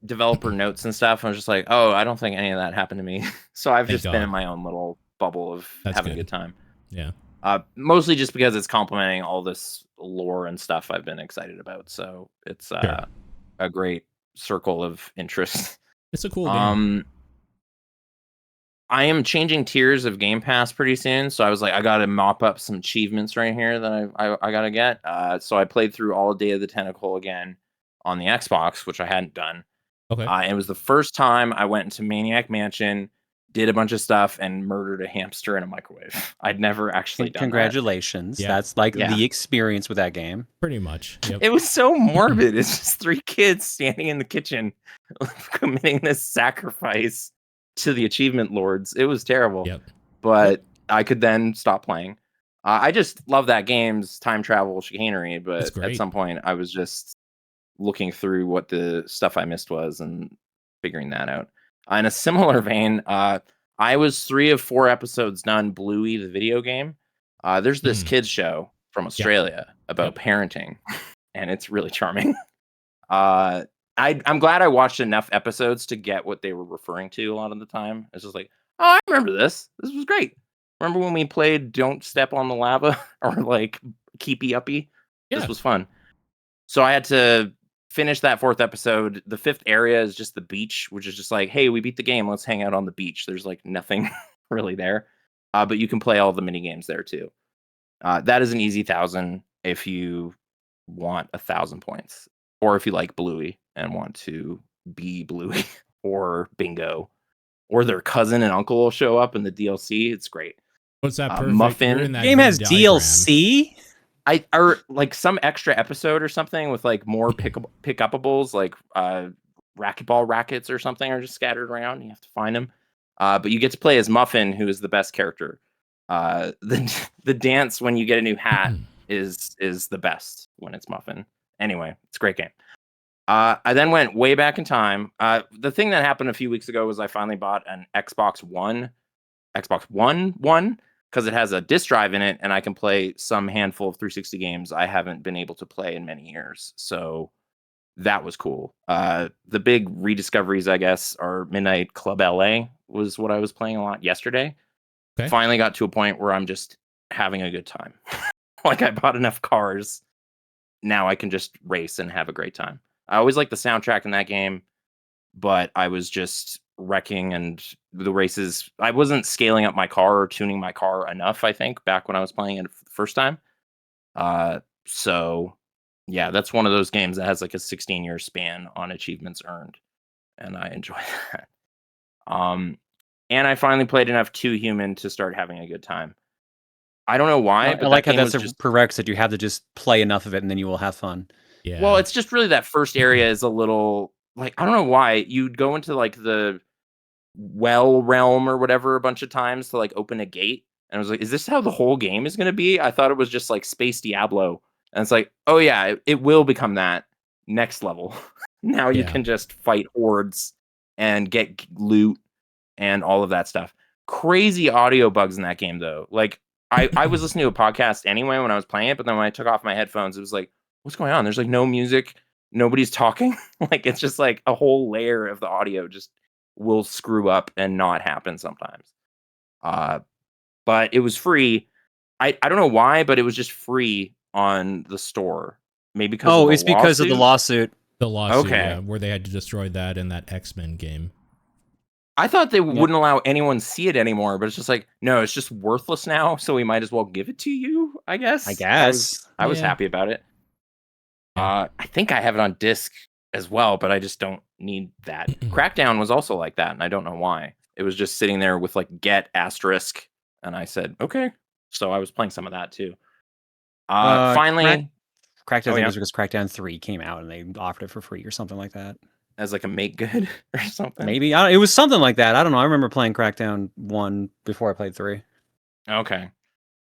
developer notes and stuff, and I was just like, oh, I don't think any of that happened to me. So I've just been in my own little bubble of having a good time. Yeah. Mostly just because it's complementing all this lore and stuff I've been excited about. So it's a great circle of interest. It's a cool game. I am changing tiers of Game Pass pretty soon, so I was like, I gotta mop up some achievements right here that I gotta get. So I played through all of Day of the Tentacle again on the Xbox, which I hadn't done. Okay. It was the first time I went into Maniac Mansion, did a bunch of stuff, and murdered a hamster in a microwave. I'd never actually done Congratulations. Yeah. That's like the experience with that game. Pretty much. Yep. It was so morbid. It's just 3 kids standing in the kitchen committing this sacrifice to the achievement lords. It was terrible. Yep. But I could then stop playing. I just love that game's time travel chicanery, but at some point I was just looking through what the stuff I missed was and figuring that out. In a similar vein, I was 3 of 4 episodes done Bluey, the video game. There's this kids show from Australia about parenting, and it's really charming. I'm glad I watched enough episodes to get what they were referring to a lot of the time. It's just like, oh, I remember this. This was great. Remember when we played Don't Step on the Lava or like Keepy Uppy? Yeah. This was fun. So I had to finish that 4th episode. The 5th area is just the beach, which is just like, hey, we beat the game. Let's hang out on the beach. There's like nothing really there. But you can play all the mini games there too. That is an easy 1,000 if you want 1,000 points. Or if you like Bluey and want to be Bluey or Bingo. Or their cousin and uncle will show up in the DLC. It's great. What's that perfect? Muffin. That game has DLC? Or like some extra episode or something with like more pick-upables, like racquetball rackets or something are just scattered around. You have to find them. But you get to play as Muffin, who is the best character. The dance when you get a new hat is the best when it's Muffin. Anyway, it's a great game. I then went way back in time. The thing that happened a few weeks ago was I finally bought an Xbox One, because it has a disk drive in it, and I can play some handful of 360 games I haven't been able to play in many years. So that was cool. The big rediscoveries, I guess, are Midnight Club LA was what I was playing a lot yesterday. Okay. Finally got to a point where I'm just having a good time. Like I bought enough cars. Now I can just race and have a great time. I always like the soundtrack in that game, but I was just wrecking and the races. I wasn't scaling up my car or tuning my car enough, I think, back when I was playing it the first time. So yeah, that's one of those games that has like a 16-year span on achievements earned, and I enjoy that. And I finally played enough 2 Human to start having a good time. I don't know why, but I like that how game that's a was just prerequisite. You have to just play enough of it, and then you will have fun. Yeah. well, it's just really that first area is a little like I don't know why you'd go into like the well realm or whatever a bunch of times to like open a gate, and I was like, is this how the whole game is going to be? I thought it was just like Space Diablo, and it's like, oh yeah, it will become that next level. Now you can just fight hordes and get loot and all of that stuff. Crazy audio bugs in that game though. Like I was listening to a podcast anyway when I was playing it, but then when I took off my headphones, it was like, what's going on? There's like no music, nobody's talking. Like it's just like a whole layer of the audio just will screw up and not happen sometimes. But it was free. I don't know why, but it was just free on the store. Maybe because of the it's because of the lawsuit. The lawsuit, yeah, where they had to destroy that in that X-Men game. I thought they wouldn't allow anyone to see it anymore, but it's just like, no, it's just worthless now, so we might as well give it to you, I guess. I was happy about it. I think I have it on disc as well, but I just don't need that. Crackdown was also like that, and I don't know why. It was just sitting there with like get asterisk, and I said, okay. So I was playing some of that too. Finally... Crackdown, I think it was because Crackdown 3 came out and they offered it for free or something like that. As like a make good or something? Maybe. It was something like that. I don't know. I remember playing Crackdown 1 before I played 3. Okay.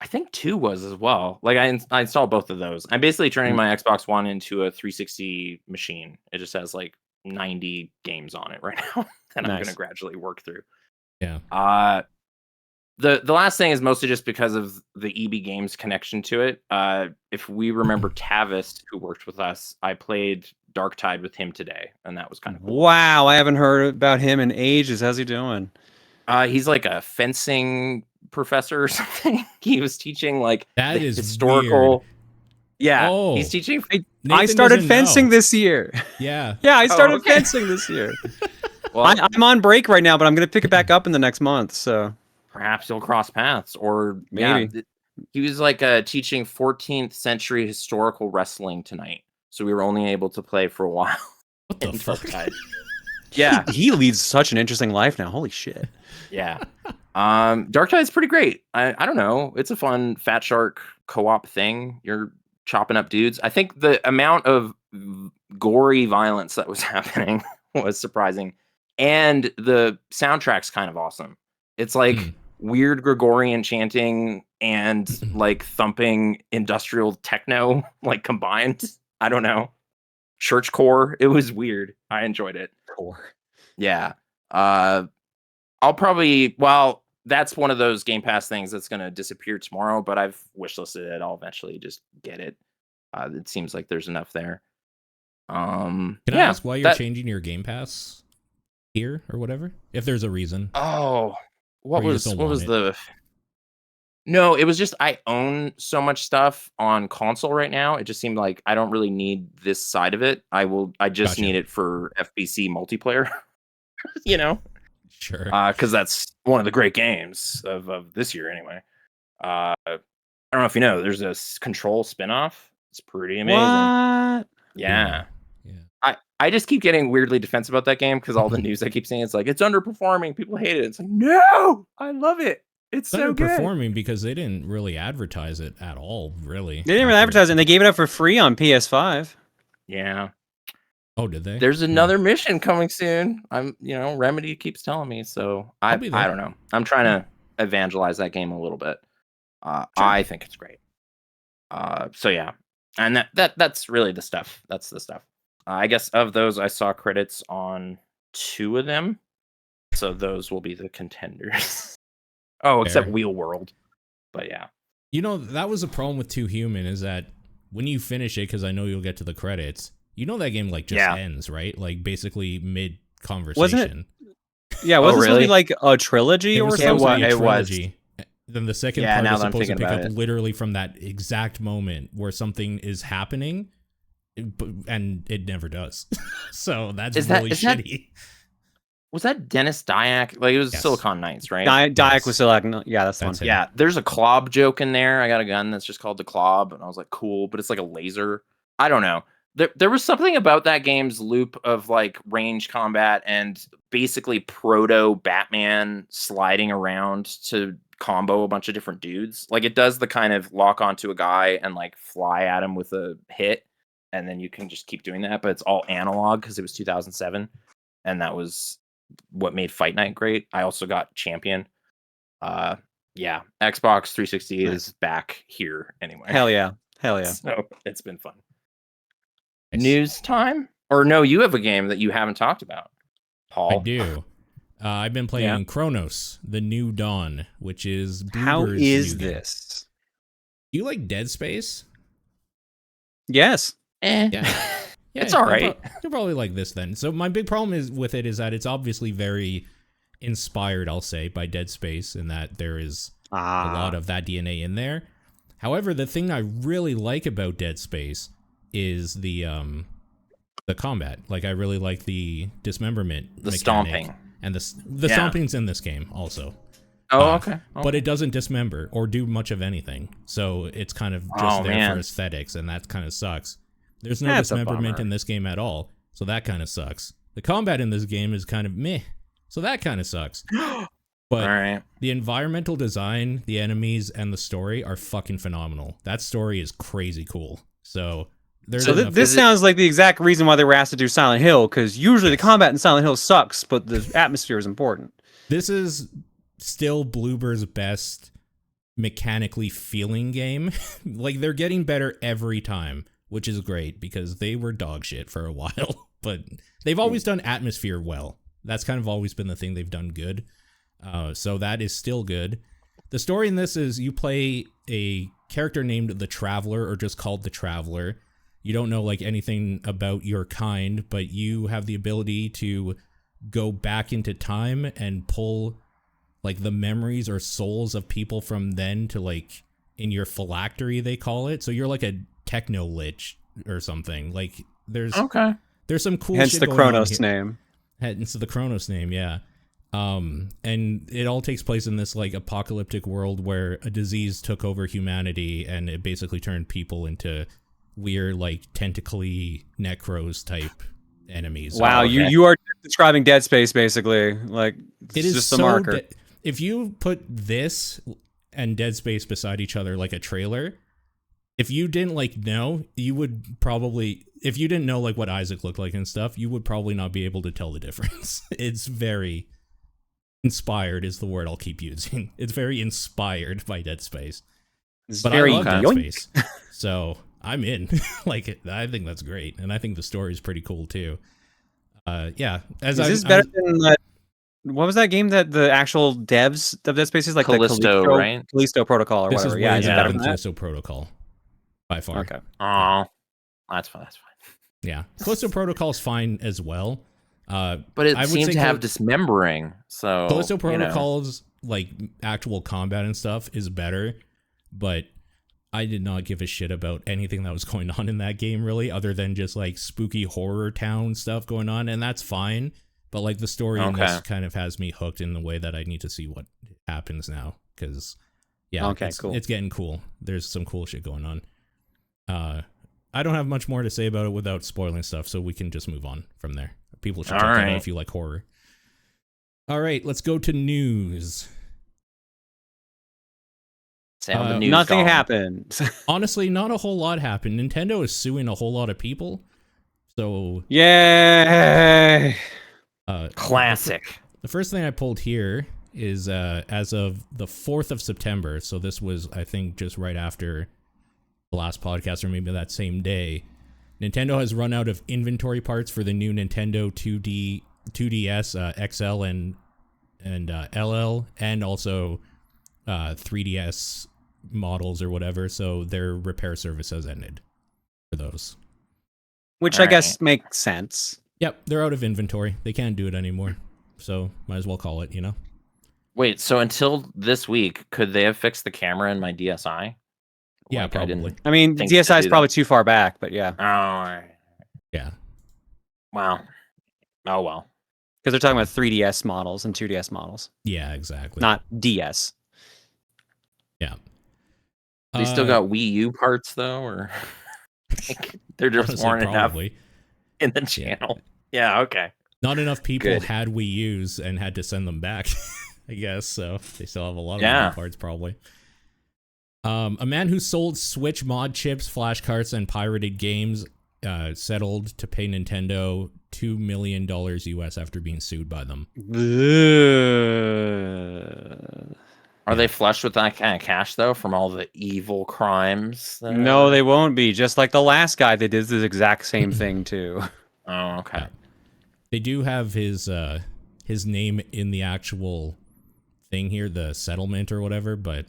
I think 2 was as well. Like I installed both of those. I'm basically turning my Xbox One into a 360 machine. It just has like 90 games on it right now that I'm going to gradually work through. Yeah. The last thing is mostly just because of the EB Games connection to it. If we remember Tavis, who worked with us, I played Darktide with him today, and that was kind of cool. Wow, I haven't heard about him in ages. How's he doing? He's like a fencing professor or something. He was teaching like that is historical. Weird. Yeah, he's teaching. I started fencing this year. Yeah. Yeah, I started fencing this year. Well, I'm on break right now, but I'm going to pick it back up in the next month, so... Perhaps you'll cross paths, or maybe. Yeah, he was like teaching 14th century historical wrestling tonight, so we were only able to play for a while. What the fuck? Yeah, he leads such an interesting life now. Holy shit. Yeah. Darktide's pretty great. I don't know. It's a fun Fat Shark co-op thing. You're chopping up dudes. I think the amount of gory violence that was happening was surprising, and the soundtrack's kind of awesome. It's like weird Gregorian chanting and like thumping industrial techno like combined. I don't know. Church core. It was weird. I enjoyed it. Core. Yeah. I'll probably, that's one of those Game Pass things that's going to disappear tomorrow, but I've wishlisted it. I'll eventually just get it. It seems like there's enough there. Can I ask why you're changing your Game Pass here or whatever? If there's a reason. Oh, what was the... No, it was just I own so much stuff on console right now. It just seemed like I don't really need this side of it. I just need it for FPC multiplayer. You know? Sure. Because that's one of the great games of this year anyway. I don't know if you know, there's a Control spinoff. It's pretty amazing. What? Yeah. I just keep getting weirdly defensive about that game because all the news I keep seeing, it's like, it's underperforming. People hate it. It's like, no, I love it. It's so good. Underperforming because they didn't really advertise it at all, really. They didn't really advertise it, and they gave it up for free on PS5. Yeah. Oh, did they? There's another mission coming soon. Remedy keeps telling me, so I don't know. I'm trying to evangelize that game a little bit. I think it's great. So yeah. And that's really the stuff. That's the stuff. I guess of those, I saw credits on 2 of them. So those will be the contenders. Oh, except Wheel World. But yeah. That was a problem with 2 Human is that when you finish it, because I know you'll get to the credits, that game just ends, right? Like basically mid-conversation. Wasn't it? Yeah, wasn't it supposed to be like a trilogy or something? It was. Then the second part is supposed to pick up literally from that exact moment where something is happening, and it never does. So that's really shitty. Was that Dennis Dyack? Like, it was Yes. Silicon Knights, right? Dyack was still like, yeah, that's the one. That's him. Yeah, there's a Klob joke in there. I got a gun that's just called the Klob, and I was like, cool, but it's like a laser. I don't know. There was something about that game's loop of like range combat and basically proto Batman sliding around to combo a bunch of different dudes. Like, it does the kind of lock onto a guy and like fly at him with a hit, and then you can just keep doing that, but it's all analog because it was 2007, and that was what made Fight Night great. I also got Champion. Yeah, Xbox 360 is back here anyway. Hell yeah. So it's been fun. Nice. News time? Or no, you have a game that you haven't talked about, Paul. I do. I've been playing Cronos, The New Dawn, which is Bloober's How is new game. this? Do you like Dead Space? Yes. Yeah. Yeah, It's all right. You'll probably like this then. So my big problem with it is that it's obviously very inspired, I'll say, by Dead Space, in that there is a lot of that DNA in there. However, the thing I really like about Dead Space is the combat. Like, I really like the dismemberment, The mechanic, stomping, and the stomping's in this game also. Oh, okay. But it doesn't dismember or do much of anything, so it's kind of just there for aesthetics, and that kind of sucks. There's no dismemberment in this game at all, so that kind of sucks. The combat in this game is kind of meh, so that kind of sucks. But the environmental design, the enemies, and the story are fucking phenomenal. That story is crazy cool. So this sounds like the exact reason why they were asked to do Silent Hill, because usually the combat in Silent Hill sucks, but the atmosphere is important. This is still Bloober's best mechanically feeling game. Like, they're getting better every time, which is great because they were dog shit for a while, but they've always done atmosphere well. That's kind of always been the thing they've done good. So that is still good. The story in this is you play a character named the Traveler, or just called the Traveler. You don't know like anything about your kind, but you have the ability to go back into time and pull like the memories or souls of people from then to like in your phylactery, they call it. So you're like a techno lich or something. Like there's some cool hence shit the going Cronos on name. Hence the Cronos name, yeah. And it all takes place in this like apocalyptic world where a disease took over humanity and it basically turned people into weird like tentacly necros type enemies. Wow, you are describing Dead Space basically. Like, it is just so a marker. If you put this and Dead Space beside each other like a trailer, if you didn't like know, you would probably, if you didn't know like what Isaac looked like and stuff, you would probably not be able to tell the difference. It's very inspired is the word I'll keep using. It's very inspired by Dead Space. But I love Dead Space, so I'm in. Like, I think that's great, and I think the story is pretty cool too. Yeah, is this better than what was that game that the actual devs of Dead Space is like? Callisto, right? Callisto Protocol or whatever. Yeah, is it better than Callisto Protocol by far. Okay. Oh, that's fine. Yeah, Callisto Protocol is fine as well. But it seems to have dismembering. So Callisto Protocol's like actual combat and stuff is better, but I did not give a shit about anything that was going on in that game really, other than just like spooky horror town stuff going on, and that's fine. But like the story in this kind of has me hooked in the way that I need to see what happens now, because it's getting cool. There's some cool shit going on. I don't have much more to say about it without spoiling stuff, so we can just move on from there. People should check it out if you like horror. All right, let's go to news. Nothing happened. Honestly, not a whole lot happened. Nintendo is suing a whole lot of people. So yay! Classic. The first thing I pulled here is as of the 4th of September. So this was, I think, just right after the last podcast, or maybe that same day. Nintendo has run out of inventory parts for the new Nintendo 2DS XL and LL, and also 3DS models or whatever. So their repair service has ended for those. Which I guess makes sense. Yep, they're out of inventory. They can't do it anymore. So might as well call it, you know? Wait, so until this week, could they have fixed the camera in my DSi? Yeah, probably. I mean, DSi is probably too far back, but yeah. Oh, all right. Yeah. Wow. Oh, well. Because they're talking about 3DS models and 2DS models. Yeah, exactly. Not DS. Yeah. They still got Wii U parts though, or they're just honestly, weren't enough probably. in the channel. Yeah, okay. Not enough people Good. had Wii U's and had to send them back, I guess. So they still have a lot of Yeah. Wii U parts, probably. A man who sold Switch mod chips, flash carts, and pirated games settled to pay Nintendo $2 million US after being sued by them. Are they flushed with that kind of cash though from all the evil crimes? No, they won't be. Just like the last guy that did the exact same thing too. Oh, okay. Yeah. They do have his name in the actual thing here, the settlement or whatever, but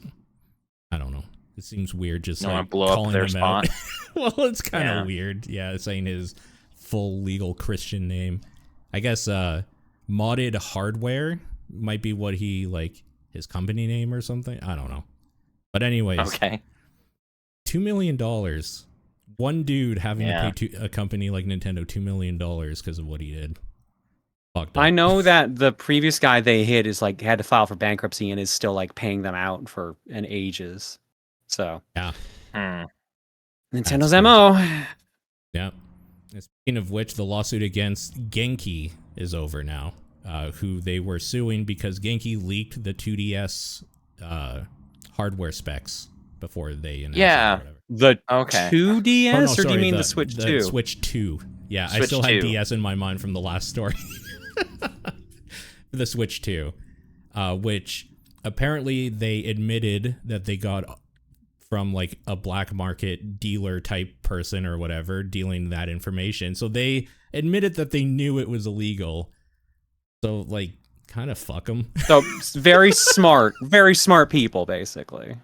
I don't know. It seems weird just like blow calling up their him spot. out. Well, it's kind of weird. Yeah, saying his full legal Christian name. I guess Modded Hardware might be what he like his company name or something. I don't know. But anyways, Okay. $2 million. One dude having to pay a company like Nintendo $2 million because of what he did. Fucked up. I know that the previous guy they hit is like had to file for bankruptcy and is still like paying them out for ages. So yeah. Nintendo's MO. Yeah. And speaking of which, the lawsuit against Genki is over now. Who they were suing because Genki leaked the 2DS hardware specs before they announced it or whatever. The 2DS, or do you mean the Switch 2? The Switch 2. Yeah, Switch I still 2. had DS in my mind from the last story. The Switch 2, which apparently they admitted that they got from like a black market dealer type person or whatever dealing that information. So they admitted that they knew it was illegal. So like, kind of fuck them. So very smart people, basically.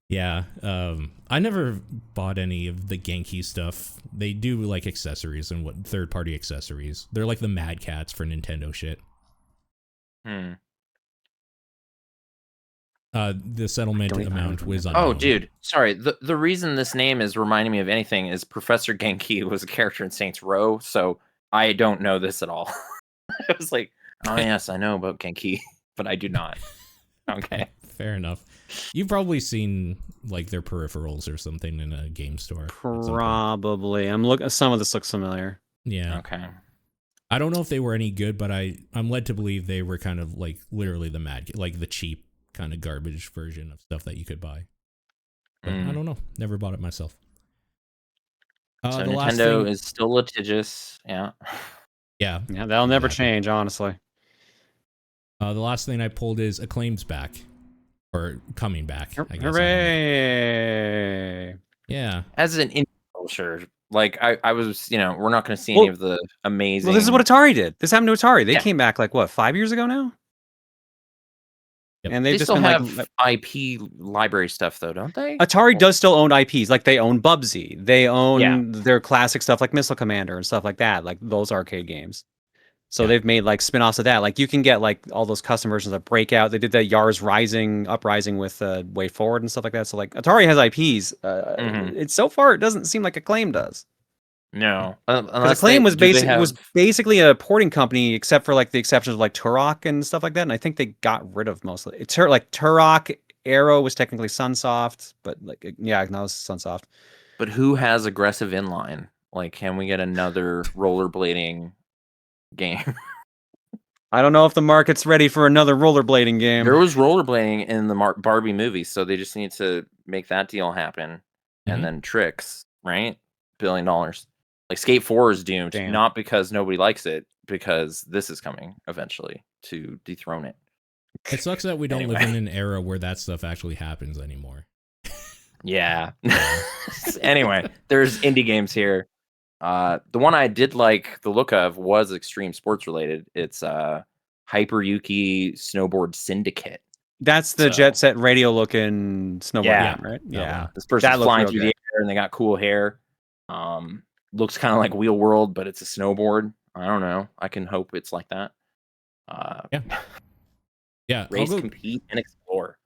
Yeah, I never bought any of the Genki stuff. They do like accessories and what third-party accessories. They're like the Mad Cats for Nintendo shit. The settlement amount was unknown. Oh, dude, sorry. The reason this name is reminding me of anything is Professor Genki was a character in Saints Row, so I don't know this at all. I was like, oh yes, I know about Genki, but I do not. Okay. Fair enough. You've probably seen like their peripherals or something in a game store. Probably. Some of this looks familiar. Yeah. Okay. I don't know if they were any good, but I'm led to believe they were kind of like literally like the cheap kind of garbage version of stuff that you could buy. But I don't know. Never bought it myself. So Nintendo is still litigious. Yeah. Yeah. Yeah, that'll never change, honestly. The last thing I pulled is Acclaim's back. Or coming back, I guess. Hooray! Yeah. As an indie publisher, like I was, we're not going to see any of the amazing. Well, this is what Atari did. This happened to Atari. They came back like what, 5 years ago now? Yep. And they just still been have like IP library stuff though, don't they? Atari does still own IPs. Like they own Bubsy. They own their classic stuff like Missile Commander and stuff like that. Like those arcade games. So they've made like spin-offs of that. Like you can get like all those custom versions of Breakout. They did the Yars Uprising with Way Forward and stuff like that. So like Atari has IPs. It's so far it doesn't seem like Acclaim does. No, Acclaim was basically a porting company, except for like the exceptions of like Turok and stuff like that. And I think they got rid of most of it. It's like Turok, Arrow was technically Sunsoft, but like now it's Sunsoft. But who has aggressive inline? Like, can we get another rollerblading game? I don't know if the market's ready for another rollerblading game. There was rollerblading in the Barbie movie, so they just need to make that deal happen. And then Tricks, right? $1 billion. Like Skate 4 is doomed, not because nobody likes it, because this is coming eventually to dethrone it. It sucks that we don't live in an era where that stuff actually happens anymore. Yeah. Anyway, there's indie games here. The one I did like the look of was extreme sports related. It's Hyperyuki Snowboard Syndicate. That's the Jet Set Radio looking snowboard game, right? Yeah. This person's flying through the air and they got cool hair. Looks kind of like Wheel World, but it's a snowboard. I don't know. I can hope it's like that. Yeah. Race, compete, and explore.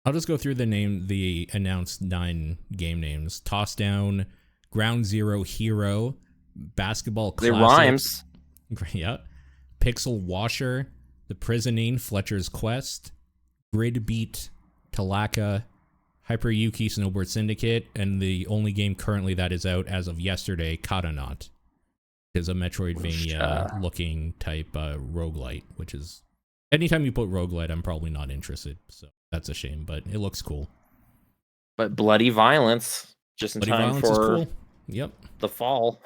I'll just go through the announced 9 game names. Toss Down, Ground Zero Hero, Basketball Classic. It rhymes. Yeah. Pixel Washer, The Prisonine, Fletcher's Quest, Grid Beat, Talaka, Hyper Yuki Snowboard Syndicate, and the only game currently that is out as of yesterday, Katanaut, is a Metroidvania-looking type roguelite, which is... Anytime you put roguelite, I'm probably not interested, so that's a shame, but it looks cool. But bloody violence, just in Bloody time violence for is cool. Yep. the fall.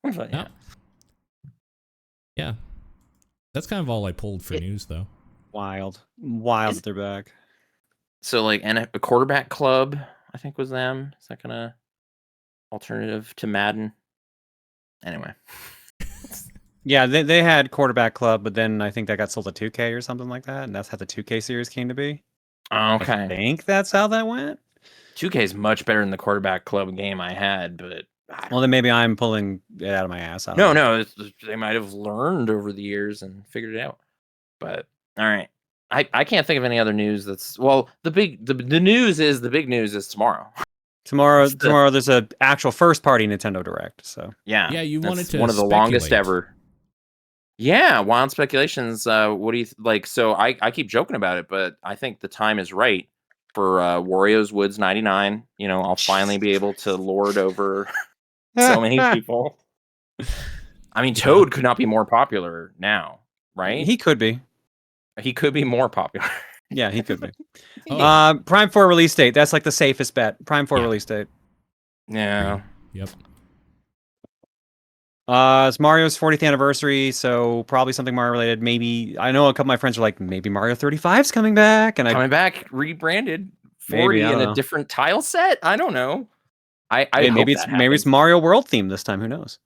But, yeah. Yeah. That's kind of all I pulled for news, though. Wild that they're back. So, like, and a quarterback club, I think was them. Is that gonna alternative to Madden? Anyway. Yeah, they had quarterback club, but then I think that got sold to 2K or something like that, and that's how the 2K series came to be. Okay. I think that's how that went. 2K is much better than the quarterback club game I had, but well, then maybe I'm pulling it out of my ass. No, they might have learned over the years and figured it out. But all right, I can't think of any other news that's the big news is the big news is tomorrow. Tomorrow there's a actual first party Nintendo Direct. So yeah, you wanted to one of the longest ever. Yeah, Wild Speculations. What do you like? So I keep joking about it, but I think the time is right for Wario's Woods 99. You know, I'll finally be able to lord over so many people. I mean, Toad could not be more popular now, right? He could be. He could be more popular. Yeah, he could be. Prime 4 release date. That's like the safest bet. Prime 4 release date. Yeah. Yep. It's Mario's 40th anniversary, so probably something Mario related. Maybe I know a couple of my friends are like, maybe Mario 35's coming back, and coming back rebranded 40 in a different tile set. I don't know. Maybe it's Mario World theme this time. Who knows?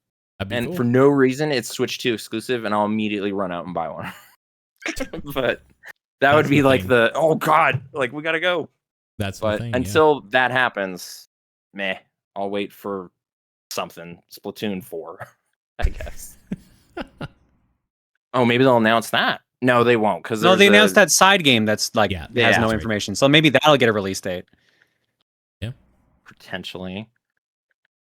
And cool. For no reason, it's Switch 2 exclusive, and I'll immediately run out and buy one. But that would be like oh god, like we gotta go. That's but the thing, until that happens, I'll wait for something. Splatoon 4. I guess. Oh, maybe they'll announce that. No, they won't, because they announced that side game that's like has no information. So maybe that'll get a release date. Yeah, potentially.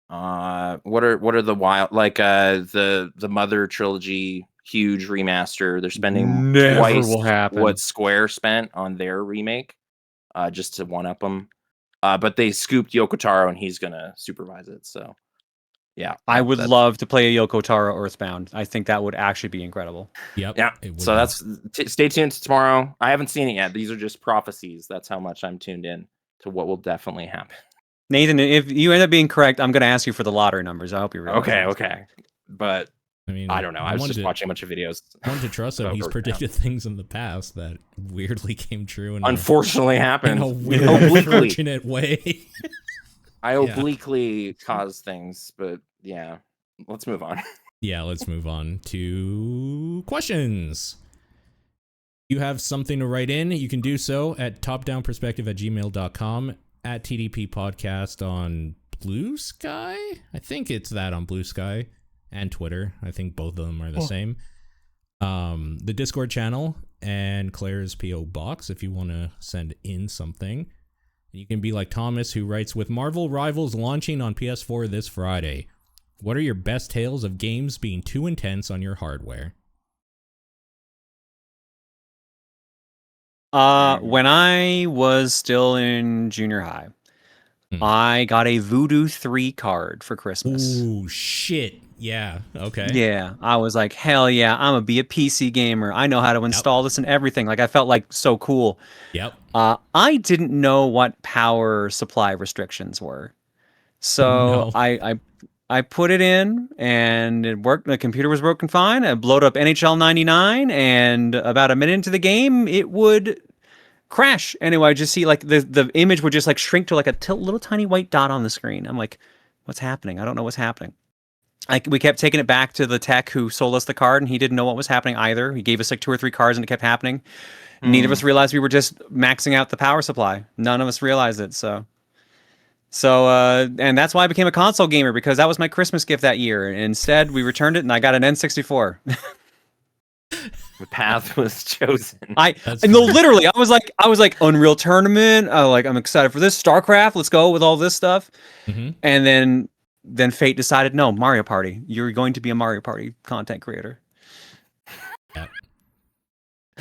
What are the wild the Mother trilogy huge remaster? They're spending twice what Square spent on their remake, just to one up them. But they scooped Yoko Taro, and he's gonna supervise it. So. Yeah, I would love to play a Yoko Taro Earthbound. I think that would actually be incredible. Yep. Yeah. So stay tuned to tomorrow. I haven't seen it yet. These are just prophecies. That's how much I'm tuned in to what will definitely happen. Nathan, if you end up being correct, I'm going to ask you for the lottery numbers. I hope you're right. Okay. But I mean, I don't know. I was just watching a bunch of videos. I want to trust that he's predicted things in the past that weirdly came true and unfortunately happened in a weird, unfortunate way. I obliquely caused things, but yeah, let's move on. Yeah, let's move on to questions. You have something to write in, you can do so at topdownperspective@gmail.com, at TDP Podcast on Blue Sky. I think it's that on Blue Sky, and Twitter. I think both of them are the same. The Discord channel and Claire's P.O. Box if you want to send in something. You can be like Thomas, who writes, with Marvel Rivals launching on PS4 this Friday, what are your best tales of games being too intense on your hardware? When I was still in junior high, I got a Voodoo 3 card for Christmas. Ooh, shit. Yeah, okay. Yeah, I was like, hell yeah, I'm gonna be a PC gamer. I know how to install this and everything. Like, I felt like so cool. Yep. I didn't know what power supply restrictions were. So I put it in and it worked. The computer was working fine. I blowed up NHL 99 and about a minute into the game, it would crash. Anyway, I just see like the image would just like shrink to like a little tiny white dot on the screen. I'm like, what's happening? I don't know what's happening. We kept taking it back to the tech who sold us the card, and he didn't know what was happening either. He gave us like 2 or 3 cards, and it kept happening. Neither of us realized we were just maxing out the power supply. None of us realized it. So, and that's why I became a console gamer, because that was my Christmas gift that year. And instead, we returned it, and I got an N64. The path was chosen. Literally, I was like Unreal Tournament. I'm excited for this. StarCraft. Let's go with all this stuff. Mm-hmm. And then Fate decided, no, Mario Party. You're going to be a Mario Party content creator.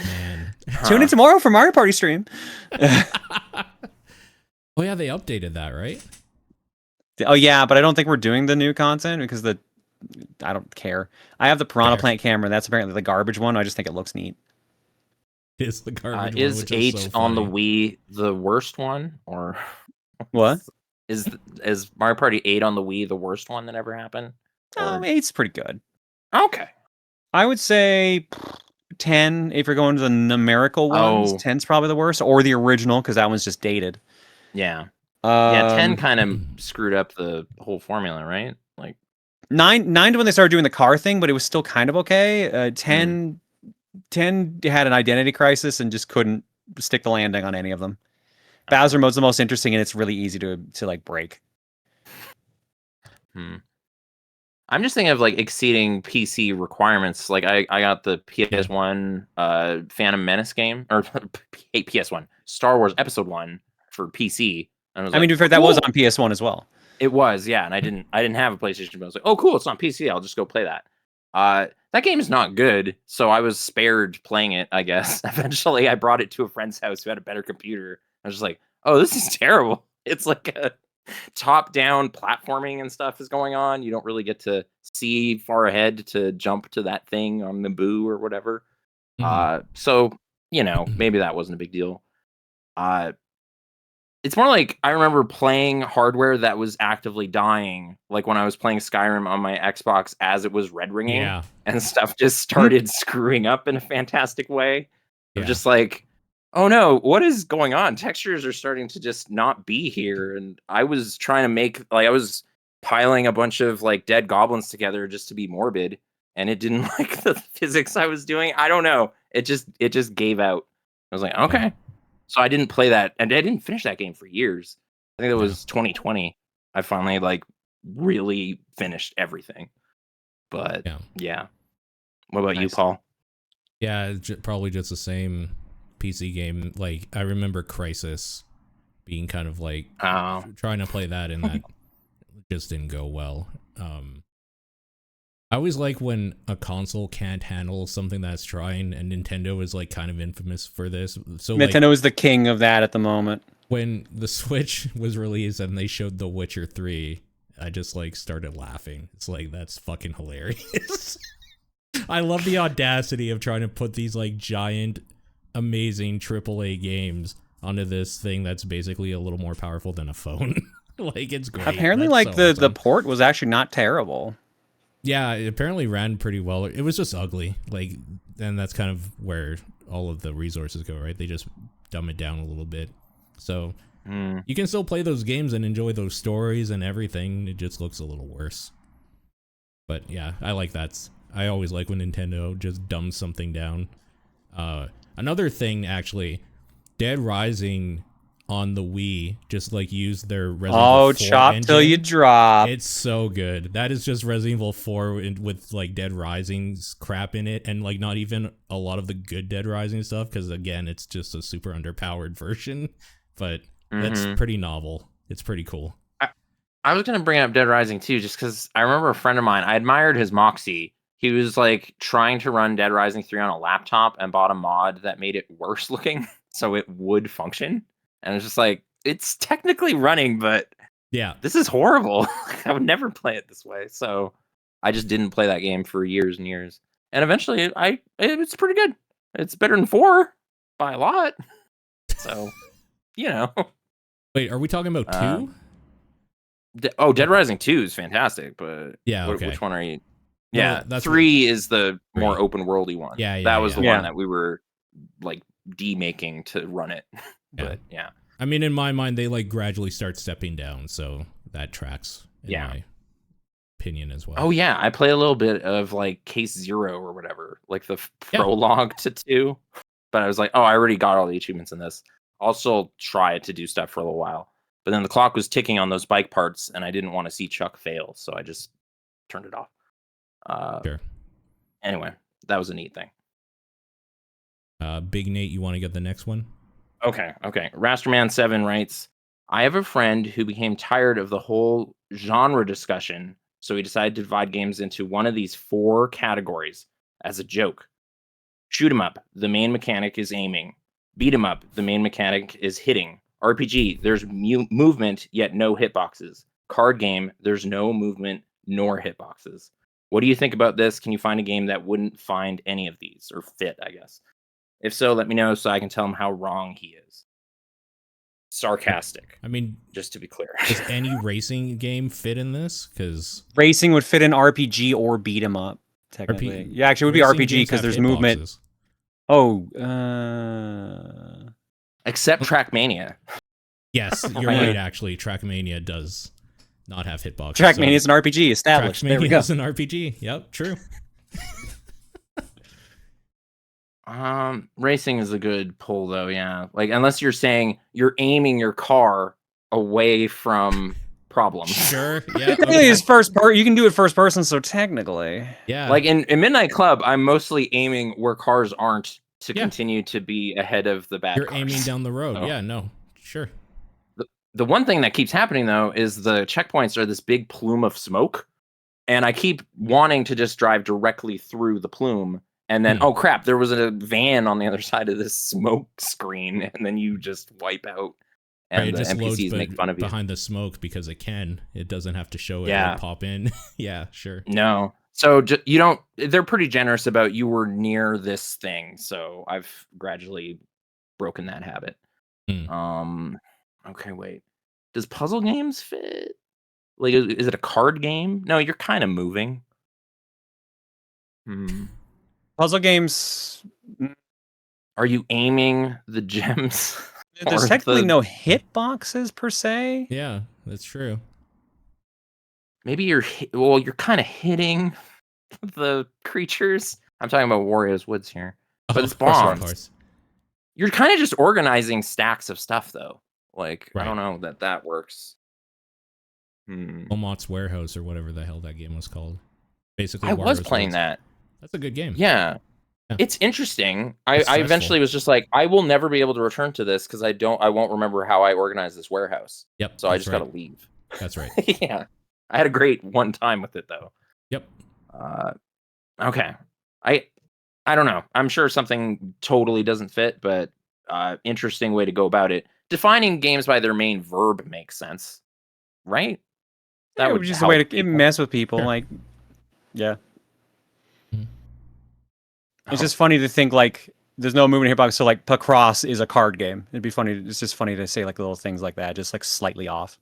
Man. Tune in tomorrow for Mario Party stream. Oh yeah, they updated that, right? Oh yeah, but I don't think we're doing the new content because I don't care. I have the Piranha Plant camera. That's apparently the garbage one. I just think it looks neat. It's the garbage one, Is which 8 is so on the funny. Wii the worst one, or What? Is Mario Party 8 on the Wii the worst one that ever happened? 8's pretty good. Okay. I would say 10 if you're going to the numerical ones. 10's probably the worst, or the original because that one's just dated. Yeah. Yeah, 10 kind of screwed up the whole formula, right? Like 9 when they started doing the car thing, but it was still kind of okay. 10 had an identity crisis and just couldn't stick the landing on any of them. Bowser mode's the most interesting, and it's really easy to like break. I'm just thinking of like exceeding PC requirements. Like I got the PS1 Phantom Menace game, or PS1 Star Wars Episode 1 for PC. And I mean, to be fair, that was on PS1 as well. It was, yeah, and I didn't have a PlayStation, but I was like, oh, cool, it's on PC. I'll just go play that. That game is not good, so I was spared playing it, I guess. Eventually, I brought it to a friend's house who had a better computer. I was just like, oh, this is terrible. It's like a top-down platforming and stuff is going on. You don't really get to see far ahead to jump to that thing on the boo or whatever. So, maybe that wasn't a big deal. It's more like I remember playing hardware that was actively dying, like when I was playing Skyrim on my Xbox as it was red ringing, and stuff just started screwing up in a fantastic way. I'm just like, oh no, what is going on? Textures are starting to just not be here. And I was trying to make, like, I was piling a bunch of like dead goblins together just to be morbid, and it didn't like the physics I was doing. I don't know. It just gave out. I was like, okay. So I didn't play that, and I didn't finish that game for years. I think it was 2020. I finally like really finished everything. But yeah. What about you, Paul? Yeah, probably just the same PC game. Like I remember Crysis being kind of like trying to play that, and that just didn't go well. I always like when a console can't handle something that's trying, and Nintendo is like kind of infamous for this. So Nintendo is the king of that at the moment. When the Switch was released and they showed The Witcher 3, I just like started laughing. It's like, that's fucking hilarious. I love the audacity of trying to put these like giant, amazing AAA games onto this thing that's basically a little more powerful than a phone. Like, it's great. Apparently, that's like so the port was actually not terrible. Yeah, it apparently ran pretty well. It was just ugly. Like, and that's kind of where all of the resources go, right? They just dumb it down a little bit. So you can still play those games and enjoy those stories and everything. It just looks a little worse. But yeah, I like that. I always like when Nintendo just dumbs something down. Another thing, actually, Dead Rising on the Wii just like used their Resident Evil 4 chop engine. till you drop. It's so good. That is just Resident Evil 4 with like Dead Rising's crap in it, and like not even a lot of the good Dead Rising stuff, because again, it's just a super underpowered version. But that's pretty novel. It's pretty cool. I was gonna bring up Dead Rising too, just because I remember a friend of mine. I admired his moxie. He was like trying to run Dead Rising 3 on a laptop and bought a mod that made it worse looking so it would function. And it's just like, it's technically running, but yeah, this is horrible. I would never play it this way. So I just didn't play that game for years and years. And eventually, it's pretty good. It's better than 4 by a lot. So, Wait, are we talking about 2? Dead Rising 2 is fantastic, but yeah, which one are you? No, Yeah, that's 3 is the more open worldy one. Yeah, that was the one that we were like demaking to run it. But yeah, I mean, in my mind, they like gradually start stepping down, so that tracks in my opinion as well. Oh yeah, I play a little bit of like Case 0 or whatever, like the prologue to 2. But I was like, oh, I already got all the achievements in this. I'll still try to do stuff for a little while. But then the clock was ticking on those bike parts, and I didn't want to see Chuck fail, so I just turned it off. Sure. Anyway, that was a neat thing. Big Nate, you want to get the next one? Okay. Rasterman7 writes, I have a friend who became tired of the whole genre discussion, so he decided to divide games into one of these 4 categories as a joke. Shoot 'em up, the main mechanic is aiming. Beat 'em up, the main mechanic is hitting. RPG, there's movement yet no hitboxes. Card game, there's no movement nor hitboxes. What do you think about this? Can you find a game that wouldn't find any of these or fit, I guess? If so, let me know so I can tell him how wrong he is. Sarcastic. I mean, just to be clear. Does any racing game fit in this? Because racing would fit in RPG or beat 'em up. Technically, yeah, actually, it would be RPG because there's movement. Boxes. Oh, except Trackmania. Yes, you're right. Actually, Trackmania does not have hitboxes. Trackmania is an RPG established. There we go. Trackmania is an RPG. Yep, true. Racing is a good pull though. Yeah, like unless you're saying you're aiming your car away from problems. Sure. Yeah. Technically, it's first person. You can do it first person, so technically. Yeah. Like in Midnight Club, I'm mostly aiming where cars aren't to continue to be ahead of the bad You're cars. aiming down the road. So, yeah, no. Sure. The one thing that keeps happening though is the checkpoints are this big plume of smoke. And I keep wanting to just drive directly through the plume. And then, oh crap, there was a van on the other side of this smoke screen. And then you just wipe out. And right, it the just NPCs loads make fun of you. behind the smoke because it can. It doesn't have to show it Yeah. or pop in. Yeah, sure. No. So you don't, they're pretty generous about you were near this thing. So I've gradually broken that habit. Okay, wait. Does puzzle games fit? Like, is it a card game? No, you're kind of moving. Puzzle games. Are you aiming the gems? There's technically no hitboxes per se. Yeah, that's true. Maybe you're kind of hitting the creatures. I'm talking about Wario's Woods here, but it's bombs. You're kind of just organizing stacks of stuff, though. Like, right. I don't know that works. Omott's Warehouse or whatever the hell that game was called. Basically, I was playing that. That's a good game. Yeah. It's interesting. I eventually was just like, I will never be able to return to this because I won't remember how I organized this warehouse. Yep. So I just got to leave. That's right. Yeah. I had a great one time with it though. Yep. Okay. I don't know. I'm sure something totally doesn't fit, but interesting way to go about it. Defining games by their main verb makes sense, right? That would just a way to mess with people. Sure. Like, yeah. It's just funny to think like there's no movement hitbox, so like Pacross is a card game. It'd be funny. It's just funny to say like little things like that, just like slightly off.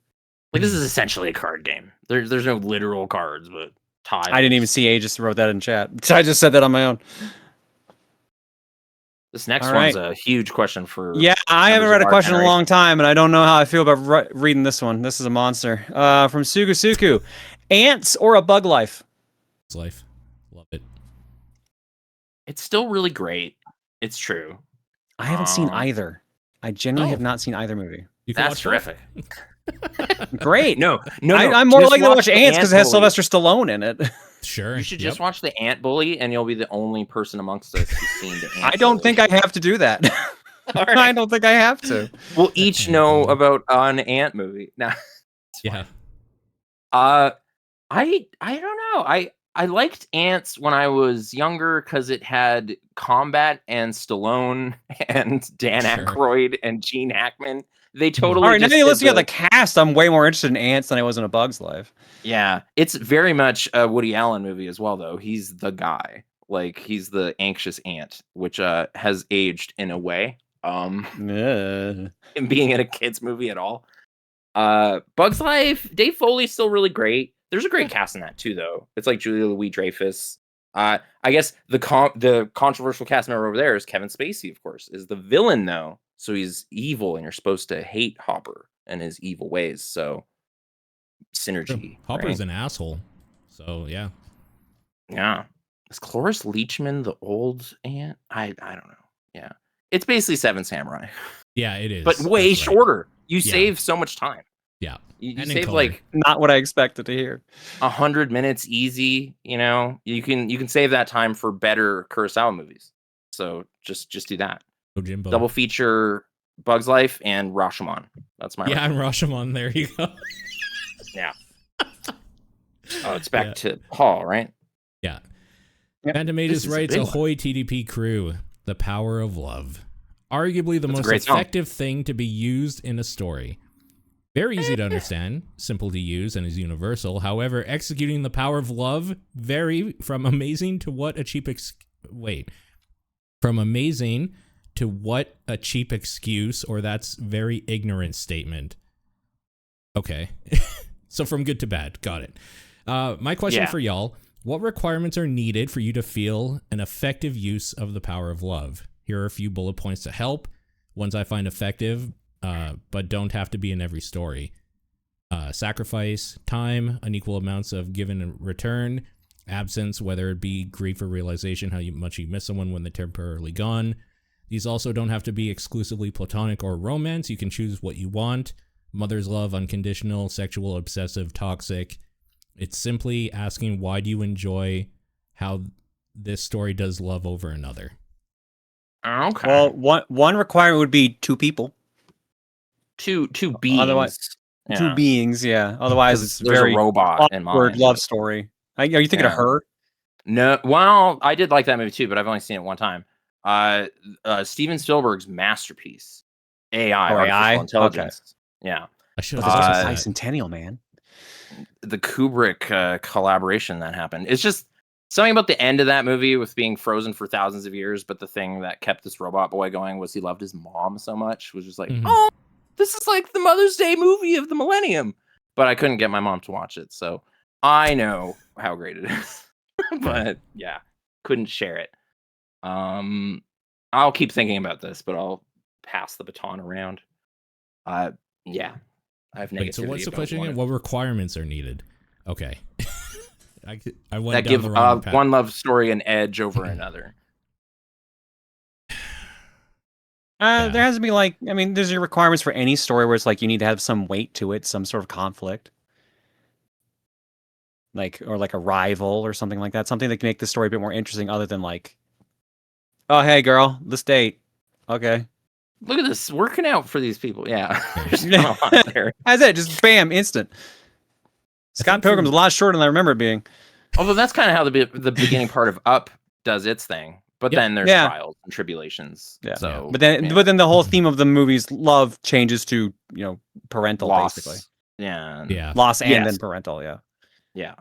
Like this is essentially a card game. There's no literal cards, but tiles. I didn't even see. A just wrote that in chat. I just said that on my own. This next one's a huge question for. Yeah, I haven't read a question in a long time, and I don't know how I feel about reading this one. This is a monster. From Sugu. Ants or A Bug Life? It's life. Love it. It's still really great. It's true. I haven't seen either. I genuinely have not seen either movie. That's terrific. Great. No. I'm more likely to watch Ants because it has Sylvester Stallone in it. Sure. You should just watch The Ant Bully, and you'll be the only person amongst us who's seen The Ant I don't think I have to do that. Right. I don't think I have to. We'll each know about an ant movie. Nah. Yeah. I don't know. I liked Ants when I was younger because it had combat and Stallone and Dan Aykroyd and Gene Hackman. They totally. All right, now that you listen to the cast, I'm way more interested in Ants than I was in A Bug's Life. Yeah, it's very much a Woody Allen movie as well, though. He's the guy. Like, he's the anxious ant, which has aged in a way. In being in a kid's movie at all. Bug's Life, Dave Foley's still really great. There's a great cast in that too, though. It's like Julia Louis-Dreyfus. I guess the controversial cast member over there is Kevin Spacey, of course, is the villain though. So he's evil, and you're supposed to hate Hopper and his evil ways. So synergy. Hopper's an asshole. So yeah. Yeah. Is Cloris Leachman the old ant? I don't know. Yeah. It's basically Seven Samurai. Yeah, it is. But way shorter. You save so much time. Yeah. You save like not what I expected to hear. 100 minutes easy, you know. You can save that time for better Kurosawa movies. So just do that. Jimbo. Double feature Bug's Life and Rashomon. That's my and Rashomon. There you go. Yeah. Oh, it's back to Paul, right? Yeah. Phantomagus writes, "Ahoy TDP crew, the power of love. Arguably the most effective thing to be used in a story. Very easy to understand, simple to use, and is universal. However, executing the power of love vary from amazing to what a cheap excuse, or that's very ignorant statement." Okay. So from good to bad. Got it. My question for y'all, what requirements are needed for you to feel an effective use of the power of love? Here are a few bullet points to help. Ones I find effective, but don't have to be in every story. Sacrifice, time, unequal amounts of given and return, absence, whether it be grief or realization how much you miss someone when they're temporarily gone. These also don't have to be exclusively platonic or romance. You can choose what you want. Mother's love, unconditional, sexual, obsessive, toxic. It's simply asking, why do you enjoy how this story does love over another? Okay. Well, one requirement would be two people. Two beings. Otherwise, two beings, yeah. Otherwise, it's there's very a robot in awkward mind. love story. Are you thinking of Her? No. Well, I did like that movie too, but I've only seen it one time. Steven Spielberg's masterpiece, artificial intelligence. Okay. Yeah. I should have Bicentennial, man. The Kubrick collaboration that happened. It's just something about the end of that movie with being frozen for thousands of years, but the thing that kept this robot boy going was he loved his mom so much. Was just like, oh, this is like the Mother's Day movie of the millennium. But I couldn't get my mom to watch it, so I know how great it is. But yeah, couldn't share it. I'll keep thinking about this, but I'll pass the baton around. Yeah, I have negativity. Wait, so what's the question again? What requirements are needed? Okay. I went that down give the wrong path. One love story an edge over another. There has to be there's your requirements for any story where it's like you need to have some weight to it, some sort of conflict. Or like a rival or something like that. Something that can make the story a bit more interesting other than oh, hey girl, let's date. Okay. Look at this, working out for these people. Yeah. There's not a lot there. How's that? Just bam, instant. Scott Pilgrim's a lot shorter than I remember it being. Although that's kind of how the beginning part of Up does its thing. But then there's trials and tribulations. Yeah. So, but then the whole theme of the movie's love changes to parental loss. Basically. Yeah. Loss and then parental. Yeah. Yeah.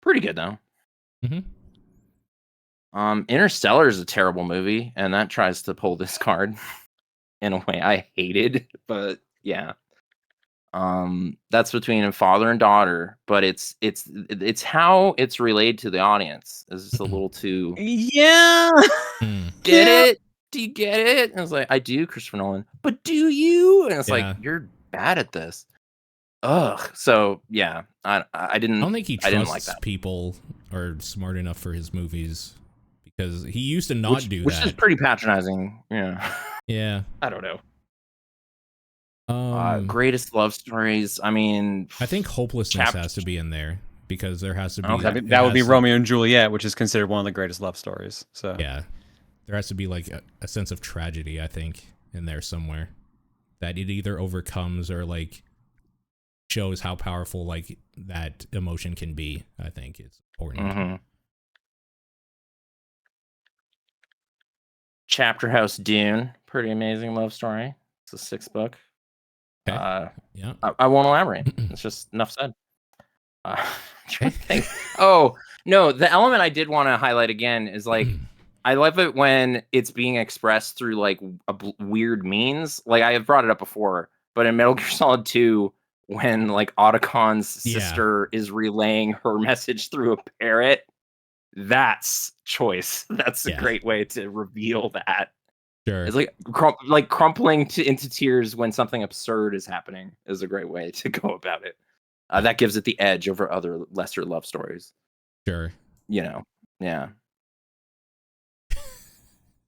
Pretty good though. Mm-hmm. Interstellar is a terrible movie, and that tries to pull this card in a way I hated. But yeah. That's between a father and daughter, but it's how it's relayed to the audience is just a little too get it? Do you get it? And I was like, I do, Christopher Nolan, but do you? And it's like, you're bad at this. Ugh. So yeah, I don't think he trusts people are smart enough for his movies because he used to not do that, which is pretty patronizing. Yeah. Yeah. I don't know. Greatest love stories. I mean, I think hopelessness has to be in there because there has to be. Okay. That would be Romeo and Juliet, which is considered one of the greatest love stories. So yeah, there has to be like a sense of tragedy, I think, in there somewhere that it either overcomes or like shows how powerful like that emotion can be. I think it's important. Mm-hmm. Chapter House Dune, pretty amazing love story. It's a 6th book. Okay. Yeah. I won't elaborate. It's just enough said. Trying to think. Oh no, the element I did want to highlight again is like I love it when it's being expressed through like weird means. Like I have brought it up before, but in Metal Gear Solid 2, when like Otacon's sister is relaying her message through a parrot, that's choice. That's a great way to reveal that. Sure. It's like crumpling into tears when something absurd is happening is a great way to go about it. That gives it the edge over other lesser love stories. Sure. Yeah. That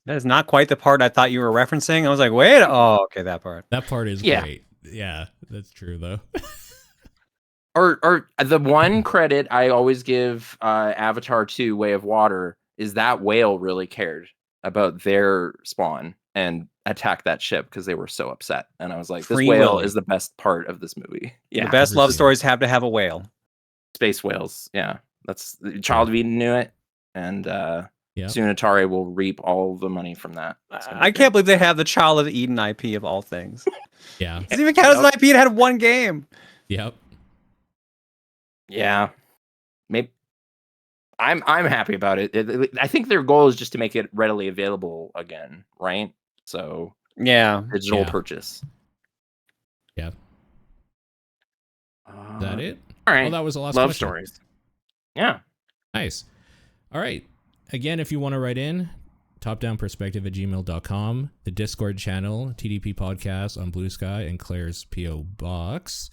is not quite the part I thought you were referencing. I was like, wait. Oh, okay, that part. That part is great. Yeah, that's true though. Or the one credit I always give Avatar 2 Way of Water is that whale really cared about their spawn and attacked that ship because they were so upset. And I was like, this whale is the best part of this movie. Yeah. The best love stories have to have a whale. Space whales. Yeah. That's Child of Eden knew it. and soon Atari will reap all the money from that. I can't believe they have the Child of Eden IP of all things. Yeah. It doesn't even count as an IP. It had one game. Yep. Yeah. Maybe I'm happy about it. I think their goal is just to make it readily available again, right? So digital purchase. Yeah. Is that it? All right. Well, that was the last Love question. stories. Yeah. Nice. All right. Again, if you want to write in, topdownperspective@gmail.com, the Discord channel, TDP Podcast on Blue Sky, and Claire's P.O. Box.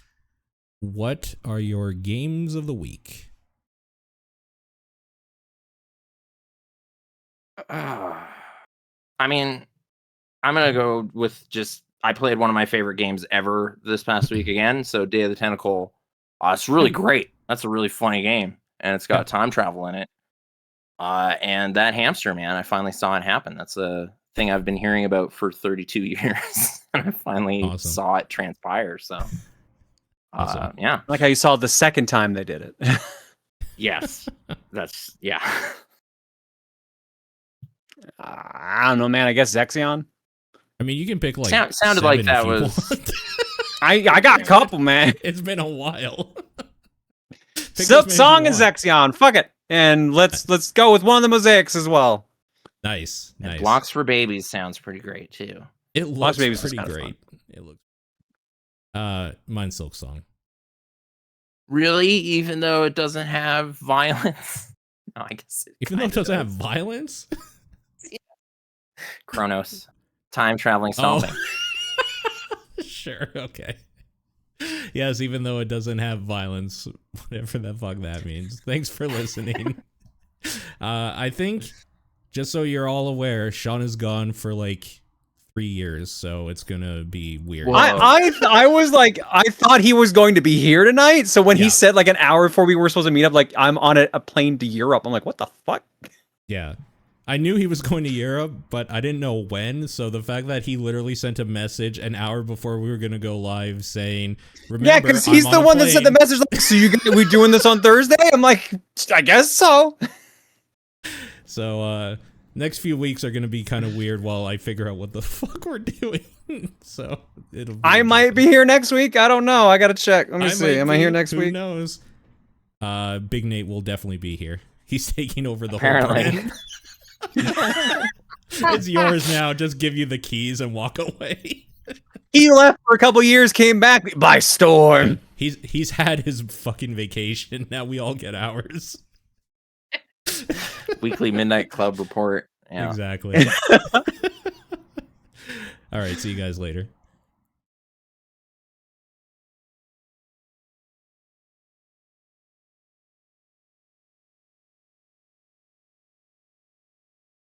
What are your games of the week? I mean, I'm going to go with I played one of my favorite games ever this past week again. So Day of the Tentacle, it's really great. That's a really funny game. And it's got time travel in it. And that hamster, man, I finally saw it happen. That's a thing I've been hearing about for 32 years. And I finally saw it transpire. So, yeah. Like how you saw it the second time they did it. Yes. That's, yeah. I don't know, man. I guess Zexion. I mean, you can pick like sounded like that was. I got a couple, man. It's been a while. Silksong and Zexion. Fuck it, and let's go with one of the Mosaics as well. Nice. Blocks for Babies sounds pretty great too. It looks pretty great. It looks. Mine's Silksong. Really, even though it doesn't have violence. No, I guess. Even though it doesn't have violence. Cronos, time traveling stomping. Sure, okay. Yes, even though it doesn't have violence, whatever the fuck that means. Thanks for listening. I think, just so you're all aware, Sean is gone for like 3 years, so it's gonna be weird. I was like, I thought he was going to be here tonight, so when he said like an hour before we were supposed to meet up, like I'm on a plane to Europe, I'm like, what the fuck? Yeah. I knew he was going to Europe, but I didn't know when, so the fact that he literally sent a message an hour before we were going to go live saying, remember, yeah, because he's the one that sent the message, like, so we doing this on Thursday? I'm like, I guess so. So, next few weeks are going to be kind of weird while I figure out what the fuck we're doing. So, I might be here next week. I don't know. I got to check. Let me see. Am I here next week? Who knows? Big Nate will definitely be here. He's taking over the whole brand. It's yours now. Just give you the keys and walk away. He left for a couple years, came back by storm. He's had his fucking vacation. Now we all get ours. Weekly Midnight Club report. Yeah. Exactly. All right. See you guys later.